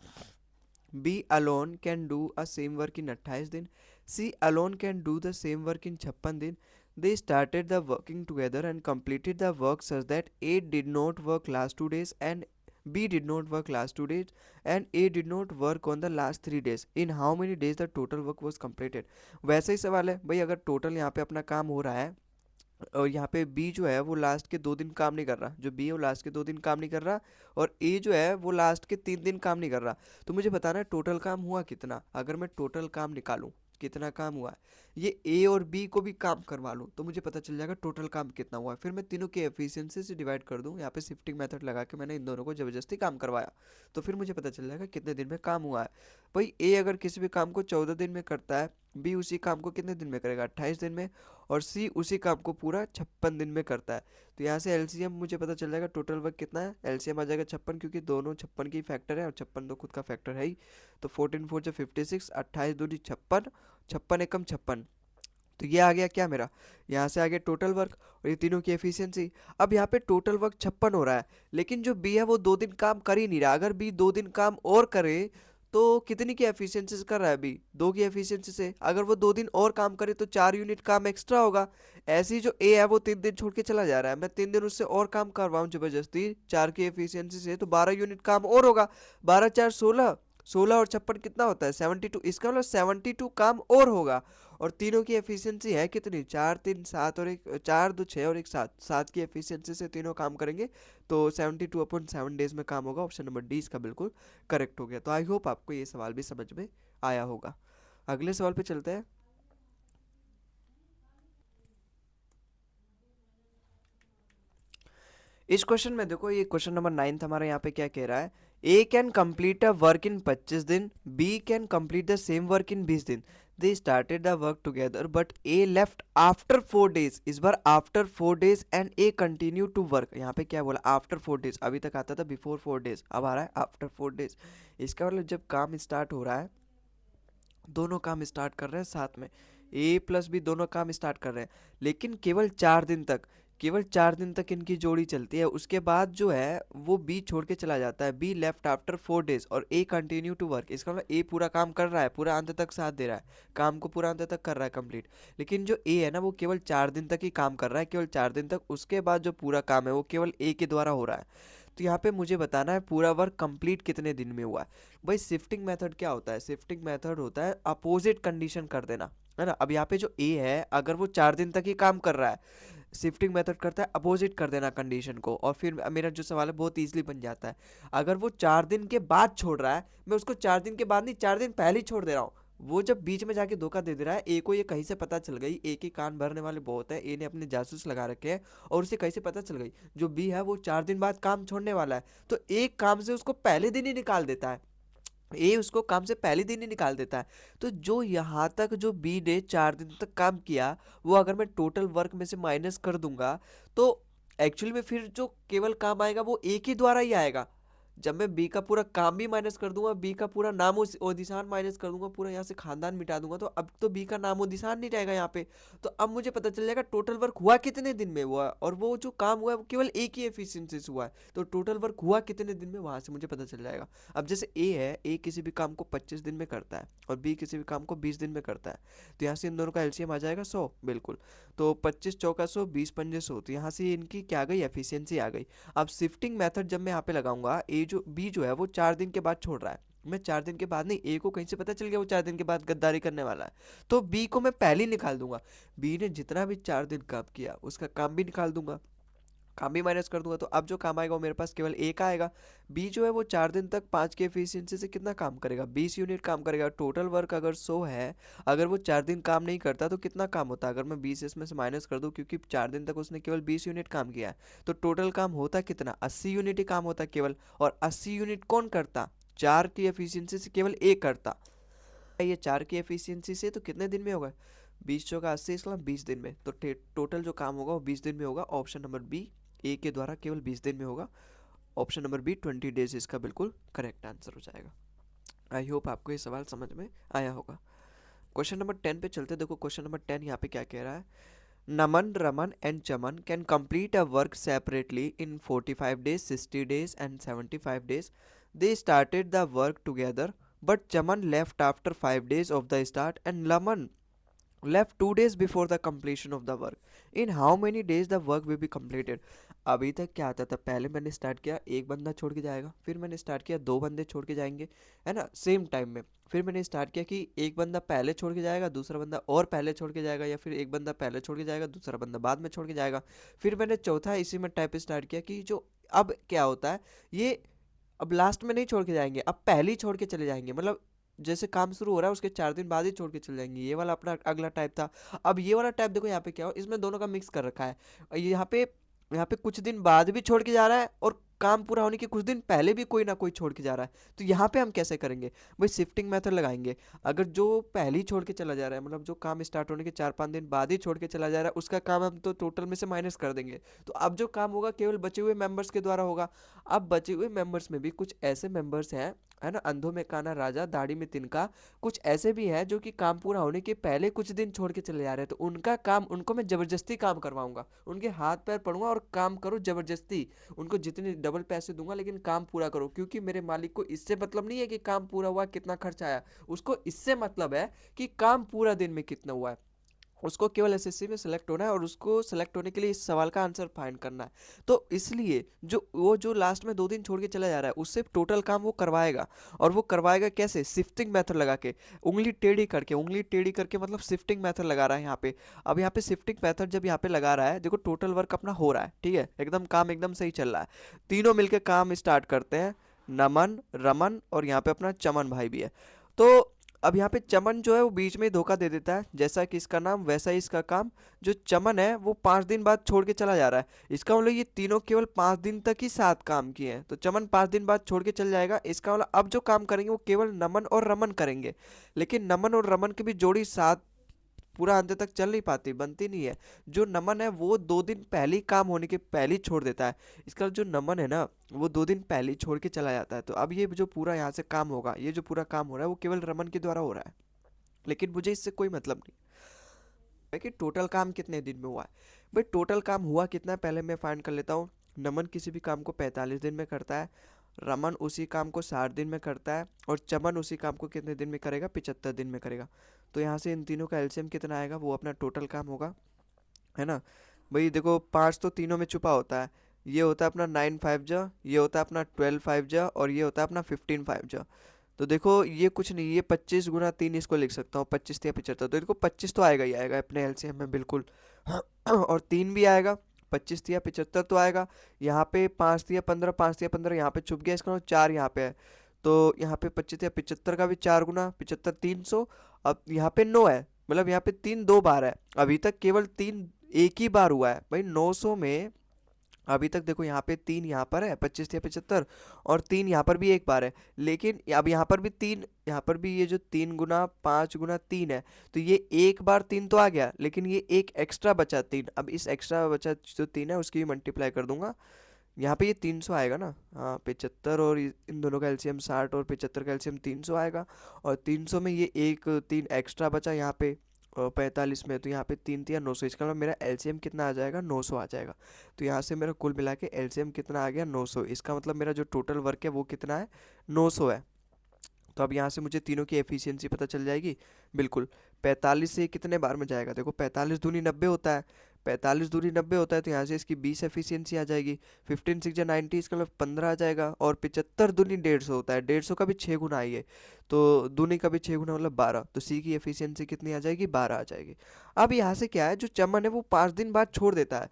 Speaker 1: B alone can do a same work in 28 दिन, C alone can do the same work in 56 दिन। They started the working together and completed the work such that A did not work last 2 days and B did not work last 2 days and A did not work on the last 3 days. In how many days the total work was completed? वैसा ही सवाल है भाई, अगर total यहाँ पे अपना काम हो रहा है और यहाँ पे बी जो है वो लास्ट के 2 दिन काम नहीं कर रहा, जो बी है वो लास्ट के 2 दिन काम नहीं कर रहा, और ए जो है वो लास्ट के 3 दिन काम नहीं कर रहा, तो मुझे बताना है टोटल काम हुआ कितना। अगर मैं टोटल काम निकालूं कितना काम हुआ है, ये ए और बी को भी काम करवा लूँ तो मुझे पता चल जाएगा टोटल काम कितना हुआ है। फिर मैं तीनों की एफिशिएंसी से डिवाइड कर दूँ, यहाँ पे शिफ्टिंग मेथड लगा के मैंने इन दोनों को ज़बरदस्ती काम करवाया, तो फिर मुझे पता चल जाएगा कितने दिन में काम हुआ है। भाई ए अगर किसी भी काम को 14 दिन में करता है, बी उसी काम को कितने दिन में करेगा 28 दिन में, और सी उसी काम को पूरा 56 दिन में करता है। तो यहाँ से एलसीएम मुझे पता चल जाएगा टोटल वर्क कितना है, एलसीएम आ जाएगा 56, क्योंकि दोनों 56 की फैक्टर है और 56 तो खुद का फैक्टर है ही। तो 14 4 56, 28 दूनी 56, 56 एकम 56, तो ये आ गया क्या मेरा, यहाँ से आ गया टोटल वर्क और ये तीनों की एफिशिएंसी। अब यहाँ पे टोटल वर्क 56 हो रहा है, लेकिन जो बी है वो 2 दिन काम कर ही नहीं रहा। अगर बी 2 दिन काम और करे तो कितनी की एफिशिएंसी से कर रहा है बी, 2 की एफिशिएंसी से, अगर वो 2 दिन और काम करे तो 4 यूनिट काम एक्स्ट्रा होगा। ऐसे ही जो ए है वो 3 दिन छोड़ के चला जा रहा है, मैं 3 दिन उससे और काम करवाऊँ जबरदस्ती 4 की एफिशिएंसी से, तो 12 यूनिट काम और होगा, 12 4 16, 16 और 56 कितना होता है 72, इसका मतलब 72 काम और होगा। और तीनों की एफिशिएंसी है कितनी, 4 3 7 और एक 4 2 6 और एक 7, 7 की एफिशिएंसी से तीनों काम करेंगे तो 72/7 डेज में काम होगा। ऑप्शन नंबर डी इसका बिल्कुल करेक्ट हो गया। तो आई होप आपको ये सवाल भी समझ में आया होगा। अगले सवाल पे चलते हैं। इस क्वेश्चन में देखो, ये क्वेश्चन नंबर 9 हमारा यहाँ पे क्या कह रहा है, A can complete a work in 25 दिन, B can complete the same work in 20 दिन। They started the work together but A left after 4 days, इस बार after 4 days, and A continue to work. यहाँ पे क्या बोला, आफ्टर 4 डेज, अभी तक आता था बिफोर 4 डेज, अब आ रहा है आफ्टर 4 डेज। इसका मतलब जब काम स्टार्ट हो रहा है, दोनों काम स्टार्ट कर रहे हैं साथ में, ए प्लस बी दोनों काम स्टार्ट कर रहे हैं, लेकिन केवल 4 दिन तक, केवल 4 दिन तक इनकी जोड़ी चलती है। उसके बाद जो है वो बी छोड़ के चला जाता है, बी लेफ्ट आफ्टर 4 डेज, और ए कंटिन्यू टू वर्क। इसका मतलब ए पूरा काम कर रहा है, पूरा अंत तक साथ दे रहा है, काम को पूरा अंत तक कर रहा है कंप्लीट। लेकिन जो ए है ना, वो केवल 4 दिन तक ही काम कर रहा है, केवल 4 दिन तक। उसके बाद जो पूरा काम है वो केवल ए के द्वारा हो रहा है। तो यहाँ पे मुझे बताना है पूरा वर्क कंप्लीट कितने दिन में हुआ है। भाई शिफ्टिंग मेथड क्या होता है, शिफ्टिंग मेथड होता है अपोजिट कंडीशन कर देना, है ना। अब यहाँ पे जो ए है, अगर वो 4 दिन तक ही काम कर रहा है, शिफ्टिंग मेथड करता है अपोजिट कर देना कंडीशन को, और फिर मेरा जो सवाल है बहुत ईजिली बन जाता है। अगर वो 4 दिन के बाद छोड़ रहा है, मैं उसको 4 दिन के बाद नहीं, 4 दिन पहले ही छोड़ दे रहा हूँ। वो जब बीच में जाके धोखा दे दे रहा है, ए को ये कहीं से पता चल गई, ए के कान भरने वाले बहुत है, ए ने अपने जासूस लगा रखे हैं, और उसे कहीं से पता चल गई जो बी है वो 4 दिन बाद काम छोड़ने वाला है, तो एक काम से उसको पहले दिन ही निकाल देता है, ए उसको काम से पहले दिन ही निकाल देता है। तो जो यहाँ तक जो बी ने 4 दिन तक काम किया, वो अगर मैं टोटल वर्क में से माइनस कर दूंगा, तो एक्चुअली में फिर जो केवल काम आएगा वो ए के द्वारा ही आएगा। जब मैं बी का पूरा काम भी माइनस कर दूंगा, बी का पूरा नाम और निशान माइनस कर दूंगा, पूरा यहाँ से खानदान मिटा दूंगा, तो अब तो बी का नाम और निशान नहीं रहेगा यहाँ पे। तो अब मुझे पता चल जाएगा टोटल वर्क हुआ कितने दिन में हुआ है, और वो जो काम हुआ है वो केवल एक ही एफिशिएंसी से हुआ है, तो टोटल वर्क हुआ कितने दिन में वहां से मुझे पता चल जाएगा। अब जैसे ए है, ए किसी भी काम को 25 दिन में करता है, और बी किसी भी काम को 20 दिन में करता है, तो यहाँ से इन दोनों का एलसीएम आ जाएगा 100, बिल्कुल। तो 25 चौका 100, 20 पंजे 100, तो यहाँ से इनकी क्या आ गई, एफिशिएंसी आ गई। अब शिफ्टिंग मेथड जब मैं यहाँ पे लगाऊंगा, ए जो बी जो है वो 4 दिन के बाद छोड़ रहा है, मैं 4 दिन के बाद नहीं, ए को कहीं से पता चल गया वो 4 दिन के बाद गद्दारी करने वाला है, तो बी को मैं पहले ही निकाल दूंगा। बी ने जितना भी 4 दिन काम किया उसका काम भी निकाल दूंगा, काम भी माइनस कर दूंगा, तो अब जो काम आएगा वो मेरे पास केवल एक आएगा। बी जो है वो 4 दिन तक 5 के एफिशिएंसी से कितना काम करेगा, 20 यूनिट काम करेगा। टोटल वर्क अगर 100 है, अगर वो 4 दिन काम नहीं करता तो कितना काम होता है, अगर मैं 20 इसमें से माइनस कर दूं, क्योंकि 4 दिन तक उसने केवल 20 यूनिट काम किया है, तो टोटल काम होता कितना, 80 यूनिट ही काम होता केवल। और 80 यूनिट कौन करता, 4 की एफिशिएंसी से केवल एक करता। ये 4 की एफिशिएंसी से तो कितने दिन में होगा, 20 चौका 80, इसका 20 दिन में, तो टोटल जो काम होगा वो 20 दिन में होगा। ऑप्शन नंबर बी, ए के द्वारा केवल 20 दिन में होगा। ऑप्शन नंबर बी 20 डेज इसका बिल्कुल करेक्ट आंसर हो जाएगा। आई होप आपको ये सवाल समझ में आया होगा। क्वेश्चन नंबर 10 पे चलते, देखो क्वेश्चन नंबर 10 यहाँ पे क्या कह रहा है। Naman, Raman and Chaman can complete a work separately in 45 days, 60 days and 75 days. They started the work together but Chaman left after 5 days of the start and Laman left 2 days before the completion of the work. In how many days the work will be completed? अभी तक क्या आता था, पहले मैंने start किया एक बंदा छोड़ के जाएगा, फिर मैंने स्टार्ट किया दो बंदे छोड़ के जाएंगे, है ना, सेम टाइम में। फिर मैंने स्टार्ट किया कि एक बंदा पहले छोड़ के जाएगा, दूसरा बंदा और पहले छोड़ के जाएगा, या फिर एक बंदा पहले छोड़ के जाएगा, दूसरा बंदा बाद में छोड़ के जाएगा। फिर मैंने चौथा इसी में टाइप स्टार्ट किया कि जो अब क्या होता है, ये अब लास्ट में नहीं छोड़ के जाएंगे, अब पहले ही छोड़ के चले जाएंगे, मतलब जैसे काम शुरू हो रहा है उसके 4 दिन बाद ही छोड़ के चले जाएंगे। ये वाला अपना अगला टाइप था। अब ये वाला टाइप देखो यहाँ पे क्या हो, इसमें दोनों का मिक्स कर रखा है। और यहाँ पे कुछ दिन बाद भी छोड़ के जा रहा है, और काम पूरा होने के कुछ दिन पहले भी कोई ना कोई छोड़ के जा रहा है। तो यहाँ पे हम कैसे करेंगे भाई, शिफ्टिंग मेथड लगाएंगे। अगर जो पहले ही छोड़ के चला जा रहा है, मतलब जो काम स्टार्ट होने के 4-5 दिन बाद ही छोड़ के चला जा रहा है, उसका काम हम तो टोटल में से माइनस कर देंगे। तो अब जो काम होगा केवल बचे हुए मेंबर्स के द्वारा होगा। अब बचे हुए मेंबर्स में भी कुछ ऐसे मेंबर्स हैं, है ना, अंधों में काना राजा, दाढ़ी में तिनका, कुछ ऐसे भी हैं जो कि काम पूरा होने के पहले कुछ दिन छोड़ के चले जा रहे हैं। तो उनका काम, उनको मैं जबरदस्ती काम करवाऊंगा, उनके हाथ पैर पड़ूंगा और काम करो जबरदस्ती। उनको जितने डबल पैसे दूंगा, लेकिन काम पूरा करो, क्योंकि मेरे मालिक को इससे मतलब नहीं है कि काम पूरा हुआ कितना खर्च आया, उसको इससे मतलब है कि काम पूरा दिन में कितना हुआ है। उसको केवल एसएससी में सेलेक्ट होना है, और उसको सेलेक्ट होने के लिए इस सवाल का आंसर फाइंड करना है। तो इसलिए जो लास्ट में 2 दिन छोड़ के चला जा रहा है, उससे टोटल काम वो करवाएगा। और वो करवाएगा कैसे, शिफ्टिंग मेथड लगा के, उंगली टेढ़ी करके, उंगली टेढ़ी करके मतलब शिफ्टिंग मेथड लगा रहा है यहाँ पे। अब यहाँ पे शिफ्टिंग मेथड जब यहाँ पे लगा रहा है, देखो टोटल वर्क अपना हो रहा है, ठीक है, एकदम काम एकदम सही चल रहा है। तीनों मिलकर काम स्टार्ट करते हैं, नमन, रमन और यहाँ पे अपना चमन भाई भी है। तो अब यहाँ पे चमन जो है वो बीच में ही धोखा दे देता है, जैसा कि इसका नाम वैसा ही इसका काम। जो चमन है वो 5 दिन बाद छोड़ के चला जा रहा है, इसका मतलब ये तीनों केवल 5 दिन तक ही साथ काम किए हैं, तो चमन 5 दिन बाद छोड़ के चल जाएगा। इसका मतलब अब जो काम करेंगे वो केवल नमन और रमन करेंगे, लेकिन नमन और रमन की भी जोड़ी साथ पूरा अंत तक चल नहीं पाती, बनती नहीं है। जो नमन है वो 2 दिन पहले ही काम होने के पहले ही छोड़ देता है, इसका जो नमन है ना वो 2 दिन पहले ही छोड़ के चला जाता है। तो अब ये जो पूरा यहाँ से काम होगा, ये जो पूरा काम हो रहा है वो केवल रमन के द्वारा हो रहा है, लेकिन मुझे इससे कोई मतलब नहीं है कि टोटल काम कितने दिन में हुआ है। भाई टोटल काम हुआ कितना है पहले मैं फाइंड कर लेता हूँ। नमन किसी भी काम को 45 दिन में करता है, रमन उसी काम को 60 दिन में करता है, और चमन उसी काम को कितने दिन में करेगा, 75 दिन में करेगा। तो यहाँ से इन तीनों का एलसीएम कितना आएगा, वो अपना टोटल काम होगा, है ना। भाई देखो 5 तो तीनों में छुपा होता है, ये होता है अपना 9 5 जा, ये होता है अपना 12 5 जा, और ये होता है अपना 15 5 जा। तो देखो ये कुछ नहीं, ये 25 × 3 इसको लिख सकता हूँ, 25 × 75, तो देखो 25 तो आएगा ही आएगा अपने एलसीएम में बिल्कुल। और 3 भी आएगा, 25 × 75 तो आएगा। यहाँ पे 5 × 15, 5 × 15 यहाँ पे छुप गया, इसका मतलब 4 यहाँ पे है, तो यहाँ पे 25 × 75 का भी 4 × 75 300। अब यहाँ पे 9 है, मतलब यहाँ पे 3 2 बार है, अभी तक केवल 3 एक ही बार हुआ है भाई 900 में। अभी तक देखो यहाँ पे 3 यहाँ पर है 25 × 75, और 3 यहाँ पर भी एक बार है, लेकिन अब यहाँ पर भी 3, यहाँ पर भी ये जो 3 × 5 × 3 है, तो ये एक बार 3 तो आ गया, लेकिन ये एक एक्स्ट्रा बचा 3। अब इस एक्स्ट्रा बचा जो 3 है उसकी भी मल्टीप्लाई कर दूंगा, यहाँ पे ये 300 आएगा ना। हाँ 75 और इन दोनों का एलसीएम 60 और 75 का एलसीएम 300 आएगा, और 300 में ये एक 3 एक्स्ट्रा बचा यहाँ पे 45 में, तो यहाँ पे 3 × 3 = 900, इसका मतलब मेरा एलसीएम कितना आ जाएगा, 900 आ जाएगा। तो यहाँ से मेरा कुल मिला के एलसीएम कितना आ गया, 900। इसका मतलब मेरा जो टोटल वर्क है वो कितना है, 900 है। तो अब यहाँ से मुझे तीनों की एफिशिएंसी पता चल जाएगी बिल्कुल। 45 से कितने बार में जाएगा, देखो 45 दूनी 90 होता है, 45 दूनी 90 होता है, तो यहाँ से इसकी 20 एफिशिएंसी आ जाएगी। 15 6 जा 90, इसका मतलब 15 आ जाएगा। और 75 दूनी 150 होता है, 150 का भी 6 गुना आई है, तो दूनी का भी 6 गुना मतलब 12, तो सी की एफिशिएंसी कितनी आ जाएगी, 12 आ जाएगी। अब यहाँ से क्या है, जो चमन है वो 5 दिन बाद छोड़ देता है,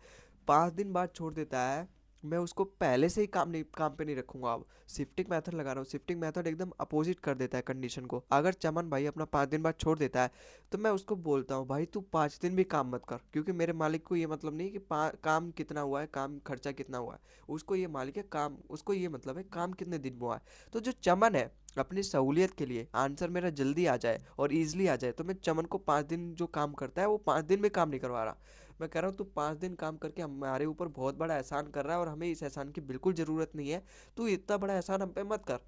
Speaker 1: 5 दिन बाद छोड़ देता है। मैं उसको पहले से ही काम पे नहीं रखूंगा, अब शिफ्टिंग मेथड लगा रहा हूँ। शिफ्टिंग मेथड एकदम अपोजिट कर देता है कंडीशन को। अगर चमन भाई अपना 5 दिन बाद छोड़ देता है, तो मैं उसको बोलता हूँ भाई तू 5 दिन भी काम मत कर, क्योंकि मेरे मालिक को ये मतलब नहीं है कि काम कितना हुआ है, काम खर्चा कितना हुआ है, उसको ये मालिक है काम, उसको ये मतलब है काम कितने दिन में हुआ है। तो जो चमन है अपनी सहूलियत के लिए आंसर मेरा जल्दी आ जाए और ईजिली आ जाए, तो मैं चमन को 5 दिन जो काम करता है वो 5 दिन में काम नहीं करवा रहा। मैं कह रहा हूँ तू 5 दिन काम करके हमारे ऊपर बहुत बड़ा एहसान कर रहा है, और हमें इस एहसान की बिल्कुल ज़रूरत नहीं है, तू इतना बड़ा एहसान हम पे मत कर।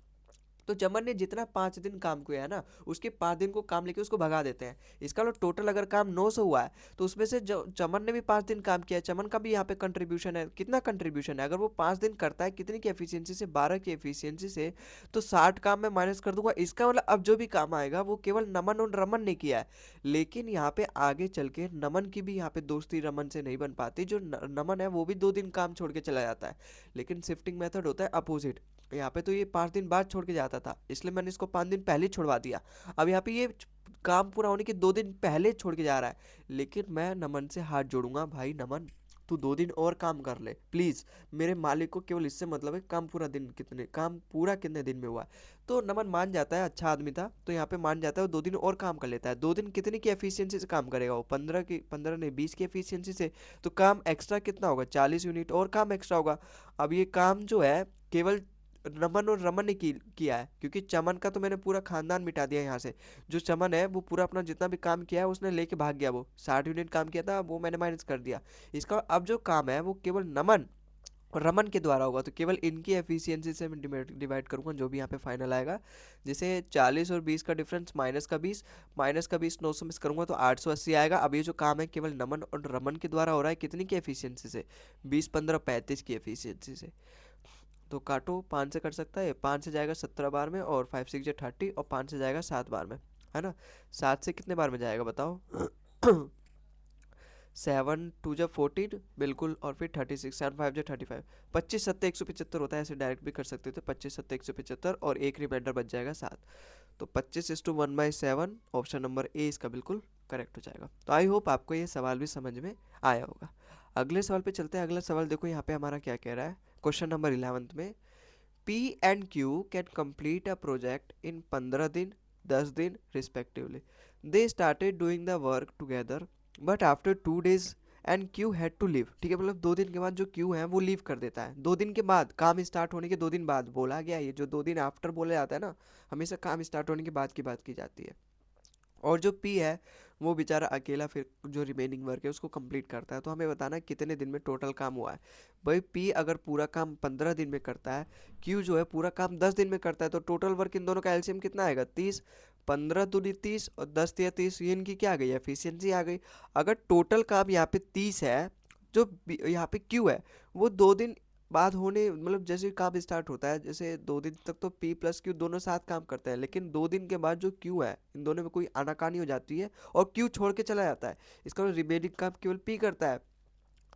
Speaker 1: तो चमन ने जितना 5 दिन काम किया है ना, उसके 5 दिन को काम लेके उसको भगा देते हैं। इसका मतलब टोटल अगर काम 900 हुआ है, तो उसमें से जो चमन ने भी 5 दिन काम किया है, चमन का भी यहाँ पे कंट्रीब्यूशन है। कितना कंट्रीब्यूशन है, अगर वो 5 दिन करता है कितनी की एफिशिएंसी से, 12 की एफिशिएंसी से, तो 60 काम मैं माइनस कर दूंगा। इसका मतलब अब जो भी काम आएगा वो केवल नमन और रमन ने किया है, लेकिन यहाँ पे आगे चल के नमन की भी यहाँ पे दोस्ती रमन से नहीं बन पाती। जो नमन है वो भी 2 दिन काम छोड़ के चला जाता है, लेकिन शिफ्टिंग मेथड होता है अपोजिट। यहाँ पे तो ये 5 दिन बाद छोड़ के जाता था, इसलिए मैंने इसको 5 दिन पहले छुड़वा दिया। अब यहाँ पे ये काम पूरा होने के 2 दिन पहले छोड़ के जा रहा है, लेकिन मैं नमन से हाथ जोड़ूंगा, भाई नमन तू 2 दिन और काम कर ले प्लीज़। मेरे मालिक को केवल इससे मतलब है काम पूरा कितने दिन में हुआ है। तो नमन मान जाता है, अच्छा आदमी था, तो यहाँ पे मान जाता है, वो 2 दिन और काम कर लेता है। 2 दिन कितने की एफिशिएंसी से काम करेगा वो, 15 नहीं 20 की एफिशिएंसी से। तो काम एक्स्ट्रा कितना होगा, 40 यूनिट और काम एक्स्ट्रा होगा। अब ये काम जो है केवल नमन और रमन ने किया है, क्योंकि चमन का तो मैंने पूरा खानदान मिटा दिया यहाँ से। जो चमन है वो पूरा अपना जितना भी काम किया है उसने लेके भाग गया, वो 60 यूनिट काम किया था वो मैंने माइनस कर दिया। इसका अब जो काम है वो केवल नमन और रमन के द्वारा होगा, तो केवल इनकी एफिशिएंसी से मैं डिवाइड करूंगा, जो भी यहाँ पे फाइनल आएगा। जैसे 40 और 20 का डिफरेंस माइनस का 20 900 मिस करूंगा तो 880 आएगा। अब ये जो काम है केवल नमन और रमन के द्वारा हो रहा है, कितनी की एफिशिएंसी से, 20 15 35 की एफिशिएंसी से। तो काटो, 5 से कट सकता है, 5 से जाएगा 17 बार में, और 5 6 30, और 5 से जाएगा 7 बार में, है ना। 7 से कितने बार में जाएगा बताओ। 7 2 जा 14 बिल्कुल, और फिर 36, 7 5 जा 35, 25 7 175 होता है, ऐसे डायरेक्ट भी कर सकते थे, 25 7 175, और एक रिमाइंडर बच जाएगा 7। तो 25:1/7 ऑप्शन नंबर ए इसका बिल्कुल करेक्ट हो जाएगा। तो आई होप आपको ये सवाल भी समझ में आया होगा। अगले सवाल पे चलते हैं। अगला सवाल देखो यहाँ पे हमारा क्या कह रहा है, क्वेश्चन नंबर 11 में, P and Q can complete a project in 15 दिन 10 दिन respectively. They started doing the work together but after 2 days and Q had to leave. ठीक है, मतलब 2 दिन के बाद जो क्यू है वो लीव कर देता है। 2 दिन के बाद, काम स्टार्ट होने के 2 दिन बाद बोला गया, ये जो 2 दिन आफ्टर बोला जाता है ना, हमेशा काम स्टार्ट होने के बाद की बात की जाती है। और जो पी है वो बेचारा अकेला फिर जो रिमेनिंग वर्क है उसको कंप्लीट करता है। तो हमें बताना है कितने दिन में टोटल काम हुआ है। भाई पी अगर पूरा काम 15 दिन में करता है, क्यू जो है पूरा काम 10 दिन में करता है, तो टोटल वर्क इन दोनों का एलसीएम कितना आएगा? 30। 15 दूनी 30 और 10 या 30, ये इनकी क्या आ गई? एफिशिएंसी आ गई। अगर टोटल काम यहाँ पे 30 है, जो यहाँ पे क्यू है वो 2 दिन बाद होने, मतलब जैसे काम स्टार्ट होता है, जैसे 2 दिन तक तो पी प्लस क्यू दोनों साथ काम करते हैं, लेकिन 2 दिन के बाद जो क्यू है इन दोनों में कोई आनाकानी हो जाती है और क्यू छोड़ के चला जाता है। इसका रिमेनिंग काम केवल पी करता है।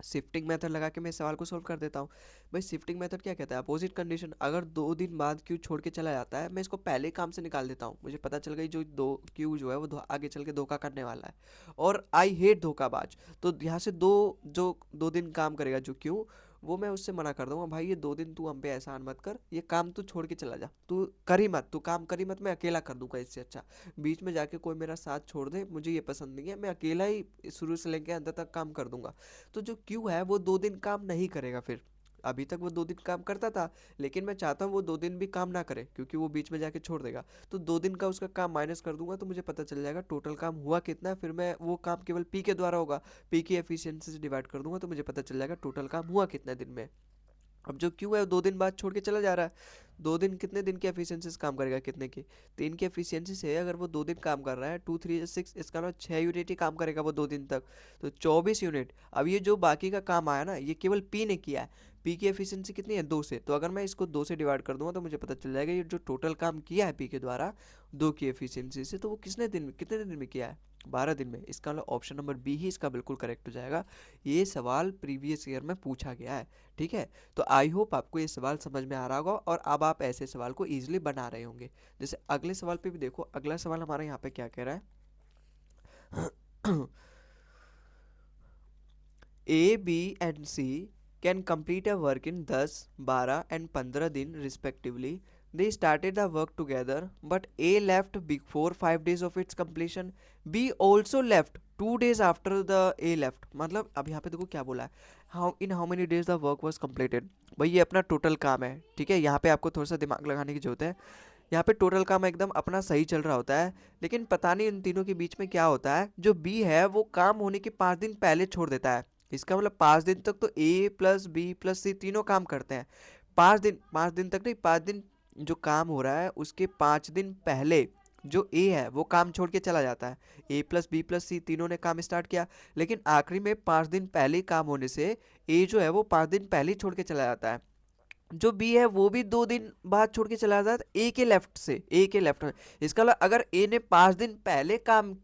Speaker 1: शिफ्टिंग मेथड लगा के मैं इस सवाल को सोल्व कर देता हूँ। भाई शिफ्टिंग मेथड क्या कहता है? Opposite condition. अगर 2 दिन बाद क्यू छोड़ के चला जाता है, मैं इसको पहले काम से निकाल देता हूँ। मुझे पता चल गई जो दो क्यू जो है वो आगे चल के धोखा करने वाला है, और आई हेट धोखाबाज। तो यहाँ से जो 2 दिन काम करेगा जो क्यू, वो मैं उससे मना कर दूंगा, भाई ये 2 दिन तू हम पे एहसान मत कर, ये काम तू छोड़ के चला जा, तू कर ही मत, तू काम कर ही मत, मैं अकेला कर दूंगा। इससे अच्छा बीच में जाके कोई मेरा साथ छोड़ दे, मुझे ये पसंद नहीं है, मैं अकेला ही शुरू से लेके अंत तक काम कर दूंगा। तो जो क्यू है वो 2 दिन काम नहीं करेगा फिर। अभी तक वो 2 दिन काम करता था, लेकिन मैं चाहता हूँ वो 2 दिन भी काम ना करे, क्योंकि वो बीच में जाके छोड़ देगा। तो 2 दिन का उसका काम माइनस कर दूंगा, तो मुझे पता चल जाएगा टोटल काम हुआ कितना है। फिर मैं वो काम केवल पी के द्वारा होगा, पी की एफिशिएंसी से डिवाइड कर दूंगा, तो मुझे पता चल जाएगा टोटल काम हुआ कितने दिन में। अब जो क्यू है वो 2 दिन बाद छोड़ के चला जा रहा है। 2 दिन कितने दिन की एफिशिएंसी से काम करेगा? कितने की? 3 की एफिशिएंसी से अगर वो 2 दिन काम कर रहा है, 2 3 6, इसका मतलब 6 यूनिट ही काम करेगा वो 2 दिन तक, तो 24 यूनिट। अब ये जो बाकी का काम आया ना, ये केवल पी ने किया है। पी की एफिशिएंसी कितनी है? 2 से। तो अगर मैं इसको 2 से डिवाइड कर दूंगा, तो मुझे पता चल जाएगा ये जो टोटल काम किया है पी के द्वारा 2 की एफिशिएंसी से, तो वो कितने दिन में किया है? 12 दिन में। इसका मतलब ऑप्शन नंबर बी ही इसका बिल्कुल करेक्ट हो जाएगा। ये सवाल प्रीवियस ईयर में पूछा गया है। ठीक है, तो आई होप आपको ये सवाल समझ में आ रहा होगा, और अब आप ऐसे सवाल को इजीली बना रहे होंगे। जैसे अगले सवाल पे भी देखो, अगला सवाल हमारा यहाँ पे क्या कह रहा है? A B and C can complete a work in 10, 12 and 15 दिन respectively. They started the work together but A left before 5 days of its completion, B also left 2 days after the A left. मतलब अब यहाँ पे देखो क्या बोला है, how many days the work was completed. भाई ये अपना टोटल काम है। ठीक है, यहाँ पे आपको थोड़ा सा दिमाग लगाने की जरूरत है। यहाँ पे टोटल काम एकदम अपना सही चल रहा होता है, लेकिन पता नहीं इन तीनों के बीच में क्या होता है, जो बी है वो काम होने के 5 दिन पहले छोड़ देता है। इसका मतलब 5 दिन तक तो ए प्लस बी प्लस सी तीनों काम करते हैं। 5 दिन तक नहीं, 5 दिन जो काम हो रहा है उसके 5 दिन पहले जो ए है वो काम छोड़ के चला जाता है। ए प्लस बी प्लस सी तीनों ने काम स्टार्ट किया, लेकिन आखिरी में 5 दिन पहले ही काम होने से ए जो है वो 5 दिन पहले ही छोड़ के चला जाता है। जो बी है वो भी 2 दिन बाद छोड़ के चला जाता है ए के लेफ्ट से, ए के लेफ्ट में। इसका मतलब अगर ए ने 5 दिन पहले काम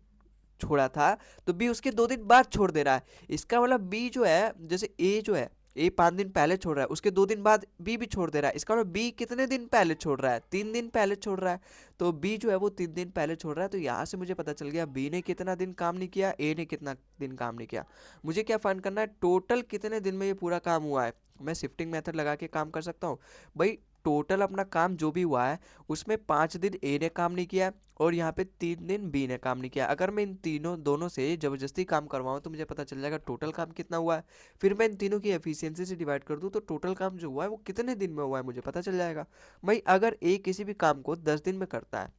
Speaker 1: छोड़ा था, तो बी उसके 2 दिन बाद छोड़ दे रहा है। इसका मतलब बी जो है, जैसे ए जो है, ए 5 दिन पहले छोड़ रहा है, उसके 2 दिन बाद बी भी छोड़ दे रहा है। इसका मतलब बी कितने दिन पहले छोड़ रहा है? 3 दिन पहले छोड़ रहा है। तो बी जो है वो 3 दिन पहले छोड़ रहा है। तो यहाँ से मुझे पता चल गया बी ने कितना दिन काम नहीं किया, ए ने कितना दिन काम नहीं किया। मुझे क्या फाइंड करना है? टोटल कितने दिन में ये पूरा काम हुआ है। मैं शिफ्टिंग मेथड लगा के काम कर सकता हूँ। भाई टोटल अपना काम जो भी हुआ है उसमें 5 दिन ए ने काम नहीं किया, और यहाँ पे 3 दिन बी ने काम नहीं किया। अगर मैं इन तीनों दोनों से ज़बरदस्ती काम करवाऊँ, तो मुझे पता चल जाएगा टोटल काम कितना हुआ है। फिर मैं इन तीनों की एफिशिएंसी से डिवाइड कर दूँ, तो टोटल काम जो हुआ है वो कितने दिन में हुआ है मुझे पता चल जाएगा। भाई अगर ए किसी भी काम को 10 दिन में करता है,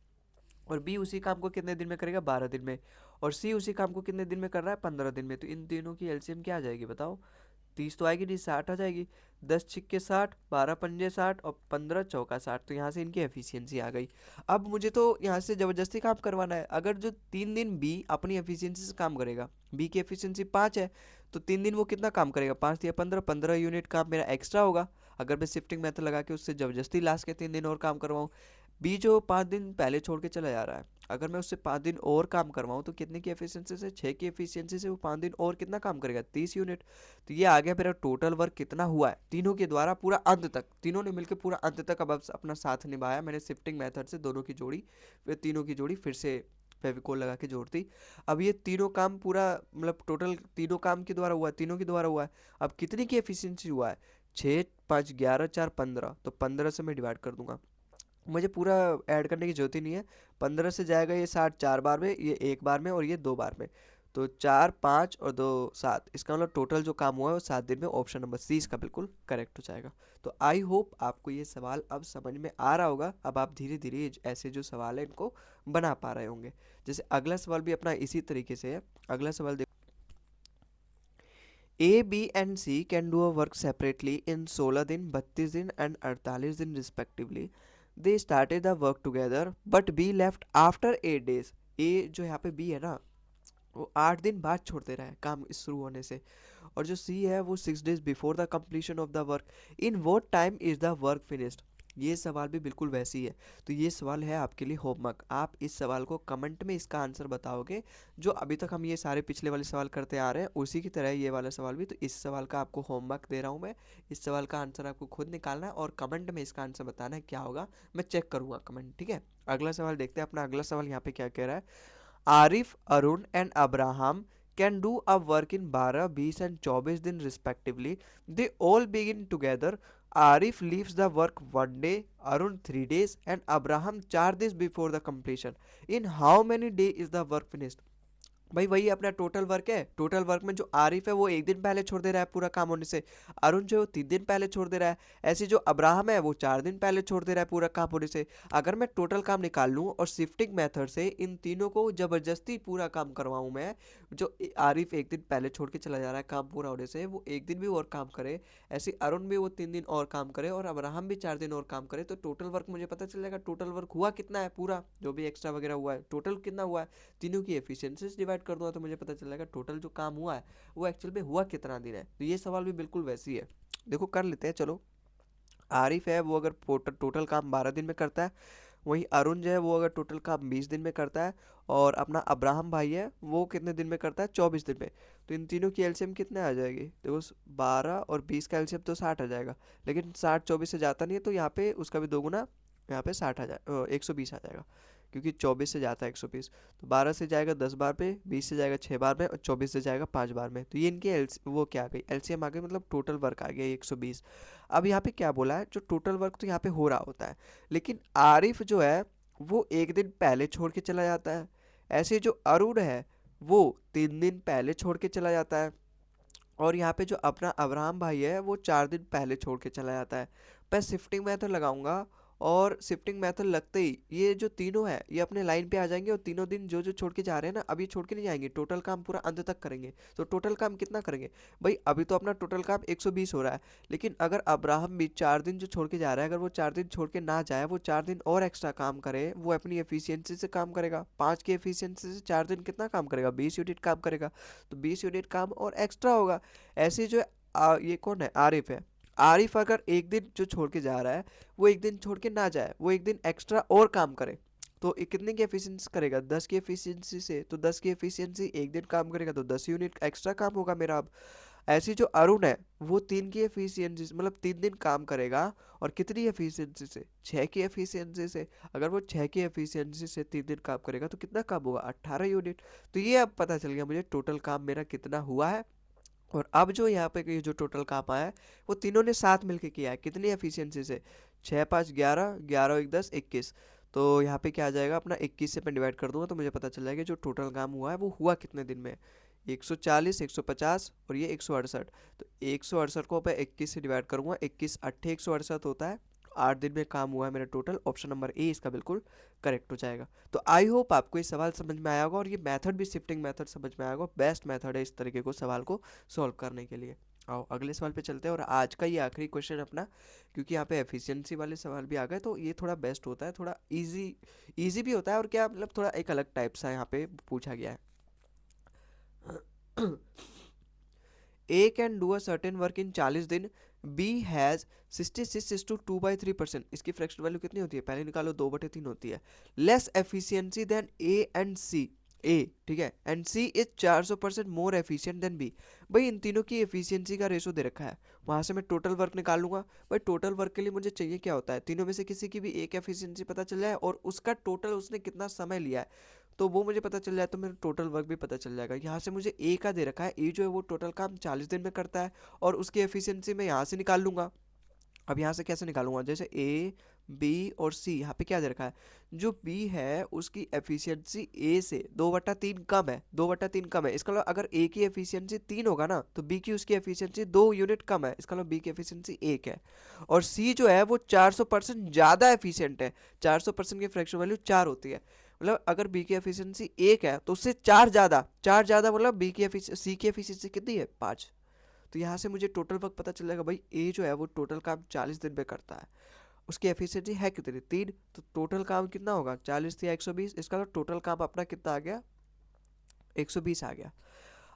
Speaker 1: और बी उसी काम को कितने दिन में करेगा? 12 दिन में, और सी उसी काम को कितने दिन में कर रहा है? 15 दिन में, तो इन तीनों की एलसीएम क्या आ जाएगी बताओ? 30 तो आएगी नहीं, 60 आ जाएगी। 10 छिक्के 60, 12 पंजे 60 और 15 चौका 60। तो यहाँ से इनकी एफिशिएंसी आ गई। अब मुझे तो यहाँ से ज़बरदस्ती काम करवाना है। अगर जो 3 दिन बी अपनी एफिशिएंसी से काम करेगा, बी की एफिशिएंसी 5 है, तो 3 दिन वो कितना काम करेगा? 5 या 15, 15 यूनिट काम मेरा एक्स्ट्रा होगा। अगर मैं शिफ्टिंग मेथड लगा के उससे ज़बरदस्ती लास्ट के 3 दिन और काम करवाऊँ, बी जो 5 दिन पहले छोड़ के चला जा रहा है, अगर मैं उससे 5 दिन और काम करवाऊँ, तो कितने की एफिशिएंसी से? 6 की एफिशिएंसी से वो 5 दिन और कितना काम करेगा? 30 यूनिट। तो ये आ गया मेरा टोटल वर्क कितना हुआ है तीनों के द्वारा पूरा अंत तक। तीनों ने मिलकर पूरा अंत तक अब अपना साथ निभाया। मैंने शिफ्टिंग मेथड से दोनों की जोड़ी, फिर तीनों की जोड़ी फिर से फेविकोल लगा के जोड़ दी। अब ये तीनों काम पूरा, मतलब टोटल तीनों काम के द्वारा हुआ है, तीनों के द्वारा हुआ है। अब कितनी की एफिशिएंसी हुआ है? 6 5 11 4 15, तो 15 से मैं डिवाइड कर दूंगा। मुझे पूरा ऐड करने की जरूरत ही नहीं है। 15 से जाएगा ये 60 4 बार में, ये 1 बार में और ये 2 बार में। तो 4 5 और 2 7, इसका मतलब टोटल जो काम हुआ है वो 7 दिन में। ऑप्शन नंबर सी इसका बिल्कुल करेक्ट हो जाएगा। तो आई होप आपको ये सवाल अब समझ में आ रहा होगा। अब आप धीरे धीरे ऐसे जो सवाल है इनको बना पा रहे होंगे। जैसे अगला सवाल भी अपना इसी तरीके से है। अगला सवाल देखो, A B and C can do a work separately in 16 दिन, 32 दिन एंड 48 दिन respectively. They started the work together but B left after 8 days. A जो यहाँ पे बी है ना, वो 8 दिन बाद छोड़ दे रहा है काम शुरू होने से, और जो सी है वो 6 days before the completion of the work. In what time is the work finished. ये सवाल भी बिल्कुल वैसी है। तो ये सवाल है आपके लिए होमवर्क। आप इस सवाल को कमेंट में इसका आंसर बताओगे, जो अभी तक हम ये सारे पिछले वाले सवाल करते आ रहे हैं उसी की तरह ये वाला सवाल भी। तो इस सवाल का आपको होमवर्क दे रहा हूँ मैं। इस सवाल का आंसर आपको खुद निकालना है और कमेंट में इसका आंसर बताना है क्या होगा। मैं चेक करूँगा कमेंट, ठीक है। अगला सवाल देखते हैं। अपना अगला सवाल यहाँ पे क्या कह रहा है, Arif, Arun and Abraham can do a work in 12, 20 and 24 दिन respectively. They all begin together. Arif leaves the work 1 day, Arun 3 days and Abraham 4 days before the completion. In how many days is the work finished? भाई वही अपना total work है। Total work में जो आरिफ है वो 1 दिन पहले छोड़ दे रहा है पूरा काम होने से, अरुण जो है वो 3 दिन पहले छोड़ दे रहा है, ऐसे जो अब्राहम है वो 4 दिन पहले छोड़ दे रहा है पूरा काम होने से। अगर मैं टोटल काम निकाल लूँ और शिफ्टिंग मेथड से इन तीनों को ज़बरदस्ती पूरा काम करवाऊँ मैं, जो आरिफ 1 दिन पहले छोड़ के चला जा रहा है काम पूरा होने से, वो 1 दिन भी और काम करे, ऐसे अरुण भी वो 3 दिन और काम करे और अब्राहम भी 4 दिन और काम करे, तो टोटल वर्क मुझे पता चल जाएगा। टोटल वर्क हुआ कितना है, पूरा जो भी एक्स्ट्रा वगैरह हुआ है टोटल कितना हुआ है। तीनों की एफिशिएंसीज डिवाइड कर दूंगा तो मुझे पता चल जाएगा टोटल जो काम हुआ है वो एक्चुअल में हुआ कितना दिन है। तो ये सवाल भी बिल्कुल वैसी है। देखो कर लेते हैं चलो। आरिफ है वो अगर टोटल काम 12 दिन में करता है, वहीं अरुण जो है वो अगर टोटल काम 20 दिन में करता है, और अपना अब्राहम भाई है वो कितने दिन में करता है, 24 दिन में। तो इन तीनों की एलसीएम कितने आ जाएगी, देखो 12 और 20 का एलसीएम तो 60 आ जाएगा, लेकिन 60 24 से जाता नहीं है, तो यहाँ पे उसका भी 2 गुना, यहाँ पे 60 आ जाए 120 आ जाएगा, क्योंकि 24 से जाता है 120। तो 12 से जाएगा 10 बार पे, 20 से जाएगा 6 बार में और 24 से जाएगा 5 बार में। तो ये इनकी वो क्या आ गई, एलसीएम आ गई, मतलब टोटल वर्क आ गया 120। अब यहाँ पे क्या बोला है, जो टोटल वर्क तो यहाँ पे हो रहा होता है, लेकिन आरिफ जो है वो 1 दिन पहले छोड़ के चला जाता है, ऐसे जो अरुण है वो 3 दिन पहले छोड़ के चला जाता है, और यहाँ पे जो अपना अब्राहम भाई है वो 4 दिन पहले छोड़ के चला जाता है। मैं शिफ्टिंग मेथड लगाऊंगा, और शिफ्टिंग मेथड लगते ही ये जो तीनों है ये अपने लाइन पे आ जाएंगे, और तीनों दिन जो जो छोड़ के जा रहे हैं ना, अभी छोड़ के नहीं जाएंगे, टोटल काम पूरा अंत तक करेंगे। तो टोटल काम कितना करेंगे भाई, अभी तो अपना टोटल काम 120 हो रहा है, लेकिन अगर अब्राहम भी 4 दिन जो छोड़ के जा रहा है, अगर वो 4 दिन छोड़ के ना जाए, वो 4 दिन और एक्स्ट्रा काम करे, वो अपनी एफिशिएंसी से काम करेगा, 5 की एफिशिएंसी से 4 दिन कितना काम करेगा, 20 यूनिट काम करेगा, तो 20 यूनिट काम और एक्स्ट्रा होगा। ऐसे जो ये कौन है, आरिफ है, आरिफ अगर 1 दिन जो छोड़ के जा रहा है, वो 1 दिन छोड़ के ना जाए, वो 1 दिन एक्स्ट्रा और काम करे, तो ये कितने की एफिशिएंसी करेगा, 10 की एफिशिएंसी से, तो 10 की एफिशिएंसी 1 दिन काम करेगा तो 10 यूनिट एक्स्ट्रा काम होगा मेरा। अब ऐसे जो अरुण है वो 3 की एफिशिएंसी मतलब 3 दिन काम करेगा, और कितनी एफिशिएंसी से, 6 की एफिशिएंसी से। अगर वो 6 की एफिशिएंसी से 3 दिन काम करेगा तो कितना काम होगा, 18 यूनिट। तो ये अब पता चल गया मुझे टोटल काम मेरा कितना हुआ है। और अब जो यहाँ पे ये जो टोटल काम आया है वो तीनों ने साथ मिलके किया है, कितनी एफिशिएंसी से, 6 5 11, 11 1 10 21। तो यहाँ पे क्या आ जाएगा, अपना 21 से मैं डिवाइड कर दूंगा तो मुझे पता चल जाएगा जो टोटल काम हुआ है वो हुआ कितने दिन में, 140 150 और ये 168। तो 168 को मैं 21 से डिवाइड करूंगा, 21 8 168 होता है, 8 दिन में काम हुआ है मेरा टोटल। ऑप्शन नंबर ए इसका बिल्कुल करेक्ट हो जाएगा। तो आई होप आपको ये सवाल समझ में आया होगा, और ये मेथड भी शिफ्टिंग मेथड समझ में आया होगा। बेस्ट मेथड है इस तरीके को सवाल को सॉल्व करने के लिए। आओ अगले सवाल पे चलते हैं, और आज का ये आखिरी क्वेश्चन अपना, क्योंकि यहाँ पे एफिशिएंसी वाले सवाल भी आ गए तो ये थोड़ा बेस्ट होता है, थोड़ा इजी इजी भी होता है, और क्या मतलब थोड़ा एक अलग टाइप सा यहाँ पे पूछा गया है। A can do a certain work in 40 दिन, बी हैज़ 66:2/3%। इसकी फ्रैक्शन वैल्यू कितनी होती है, पहले निकालो, 2/3 होती है। Less efficiency than A and C, A ठीक है, and C is 400% more efficient than B. भाई इन तीनों की एफिशिएंसी का रेशो दे रखा है, वहाँ से मैं टोटल वर्क निकाल लूंगा। भाई टोटल वर्क के लिए मुझे चाहिए क्या होता है, तीनों में से किसी की भी एक एफिशिएंसी पता चल जाए और उसका टोटल उसने कितना समय लिया है, तो वो मुझे पता चल जाए तो मेरा टोटल वर्क भी पता चल जाएगा। यहाँ से मुझे ए का दे रखा है, ए जो है वो टोटल काम 40 दिन में करता है, और उसकी एफिशिएंसी मैं यहाँ से निकाल लूंगा। अब यहाँ से कैसे निकालूंगा, जैसे ए बी और सी, यहाँ पे क्या दे रखा है, जो बी है उसकी एफिशिएंसी ए से 2/3 कम है, 2/3 कम है। इसका मतलब अगर ए की एफिशिएंसी 3 होगा ना, तो बी की उसकी एफिशिएंसी 2 यूनिट कम है, इसका मतलब बी की एफिशिएंसी 1 है। और सी जो है वो 400% ज़्यादा एफिशिएंट है, 400% की फ्रैक्शन वैल्यू 4 होती है। मतलब अगर बी की एफिशिएंसी 1 है तो उससे 4 ज़्यादा, 4 ज़्यादा मतलब बी की सी की एफिशिएंसी कितनी है, 5। तो यहाँ से मुझे टोटल वर्क पता चल जाएगा भाई, ए जो है वो टोटल काम 40 दिन में करता है, उसकी एफिशिएंसी है कितनी, 3। तो टोटल काम कितना होगा, 40 या 120, इसका तो टोटल काम अपना कितना आ गया, 120 आ गया।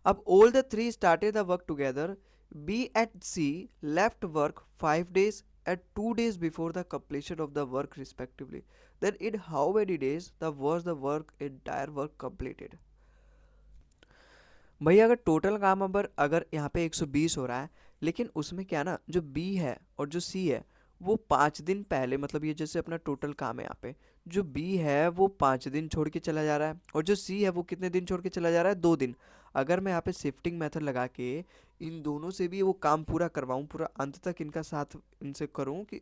Speaker 1: अब all the three started the work together, B and C left work 5 days and 2 days before the completion of the work respectively. Then in how many days was the work entire work completed? भैया अगर total काम अगर यहाँ पे 120 हो रहा है, लेकिन उसमें क्या ना, जो बी है और जो सी है वो 5 दिन पहले, मतलब ये जैसे अपना टोटल काम है यहाँ पे, जो बी है वो 5 दिन छोड़ के चला जा रहा है और जो सी है वो कितने दिन छोड़ के चला जा रहा है, 2 दिन। अगर मैं यहाँ पे शिफ्टिंग मेथड लगा के इन दोनों से भी वो काम पूरा करवाऊँ, पूरा अंत तक इनका साथ इनसे करूँ कि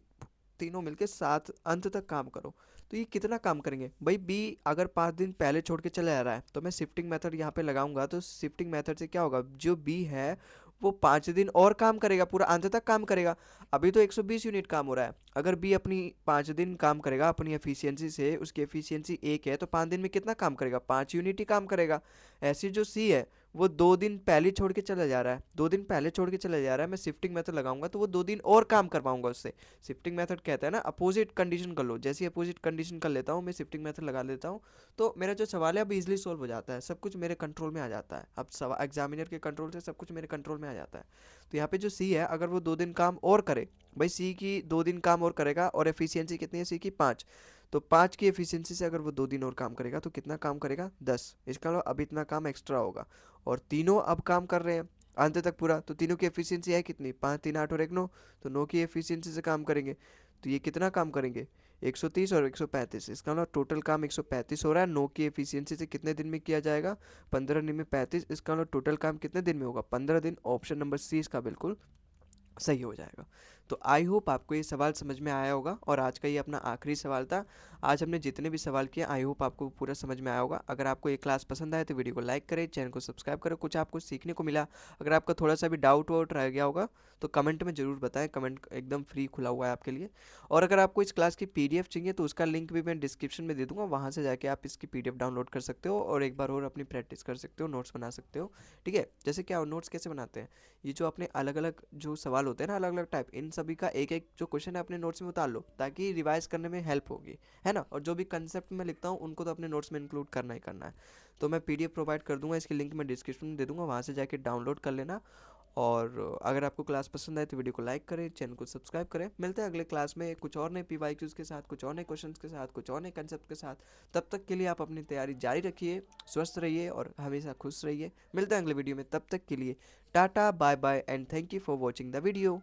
Speaker 1: तीनों मिलके साथ अंत तक काम करो, तो ये कितना काम करेंगे भाई। बी अगर 5 दिन पहले छोड़ के चला जा रहा है तो मैं शिफ्टिंग मेथड यहाँ पे लगाऊंगा, तो शिफ्टिंग मेथड से क्या होगा, जो बी है वो 5 दिन और काम करेगा, पूरा अंत तक काम करेगा। अभी तो 120 यूनिट काम हो रहा है, अगर बी अपनी 5 दिन काम करेगा अपनी एफिशिएंसी से, उसकी एफिशिएंसी 1 है, तो 5 दिन में कितना काम करेगा, 5 यूनिट ही काम करेगा। ऐसी जो सी है वो 2 दिन पहले छोड़ के चला जा रहा है, 2 दिन पहले छोड़ के चला जा रहा है, मैं शिफ्टिंग मेथड लगाऊंगा तो वो 2 दिन और काम करवाऊंगा उससे। शिफ्टिंग मेथड कहता है ना अपोजिट कंडीशन कर लो, जैसे अपोजिट कंडीशन कर लेता हूँ मैं, शिफ्टिंग मेथड लगा लेता हूँ, तो मेरा जो सवाल है अब इजीली सॉल्व हो जाता है, सब कुछ मेरे कंट्रोल में आ जाता है। अब सवाल एग्जामिनर के कंट्रोल से सब कुछ मेरे कंट्रोल में आ जाता है। तो यहाँ पे जो सी है अगर वो 2 दिन काम और करे, भाई सी की 2 दिन काम और करेगा और एफिशिएंसी कितनी है सी की, 5। तो 5 की एफिशिएंसी से अगर वो 2 दिन और काम करेगा तो कितना काम करेगा, 10। इसका मतलब अब इतना काम एक्स्ट्रा होगा, और तीनों अब काम कर रहे हैं अंत तक पूरा, तो तीनों की एफिशिएंसी है कितनी, 5 3 8 और 1 9, तो 9 की एफिशिएंसी से काम करेंगे। तो ये कितना काम करेंगे, 130 और 135, इसका मतलब टोटल काम 135 हो रहा है। 9 की एफिशिएंसी से कितने दिन में किया जाएगा, 15 दिन में 35, इसका मतलब टोटल काम कितने दिन में होगा, 15 दिन। ऑप्शन नंबर सी इसका बिल्कुल सही हो जाएगा। तो आई होप आपको ये सवाल समझ में आया होगा, और आज का ये अपना आखिरी सवाल था। आज हमने जितने भी सवाल किए आई होप आपको पूरा समझ में आया होगा। अगर आपको ये क्लास पसंद आए तो वीडियो को लाइक करें, चैनल को सब्सक्राइब करें, कुछ आपको सीखने को मिला। अगर आपका थोड़ा सा भी डाउट वाउट रह गया होगा तो कमेंट में ज़रूर बताएं, कमेंट एकदम फ्री खुला हुआ है आपके लिए। और अगर आपको इस क्लास की पीडीएफ चाहिए तो उसका लिंक भी मैं डिस्क्रिप्शन में दे दूंगा, वहाँ से जाके आप इसकी पीडीएफ डाउनलोड कर सकते हो और एक बार और अपनी प्रैक्टिस कर सकते हो, नोट्स बना सकते हो। ठीक है, जैसे क्या नोट्स कैसे बनाते हैं, ये जो अपने अलग अलग जो सवाल होते हैं ना, अलग अलग टाइप, इन सभी का एक एक जो क्वेश्चन है अपने नोट्स में उतार लो, ताकि रिवाइज करने में हेल्प होगी, है ना। और जो भी कंसेप्ट मैं लिखता हूँ उनको तो अपने नोट्स में इंक्लूड करना ही करना है। तो मैं पीडीएफ प्रोवाइड कर दूंगा, इसकी लिंक मैं डिस्क्रिप्शन में दे दूंगा, वहाँ से जाके डाउनलोड कर लेना। और अगर आपको क्लास पसंद आए तो वीडियो को लाइक करें, चैनल को सब्सक्राइब करें। मिलते हैं अगले क्लास में कुछ और नए पीवाईक्यूज के साथ, कुछ और नए क्वेश्चंस के साथ, कुछ और नए कंसेप्ट के साथ। तब तक के लिए आप अपनी तैयारी जारी रखिए, स्वस्थ रहिए और हमेशा खुश रहिए। मिलते हैं अगले वीडियो में, तब तक के लिए tata bye bye and thank you for watching the video.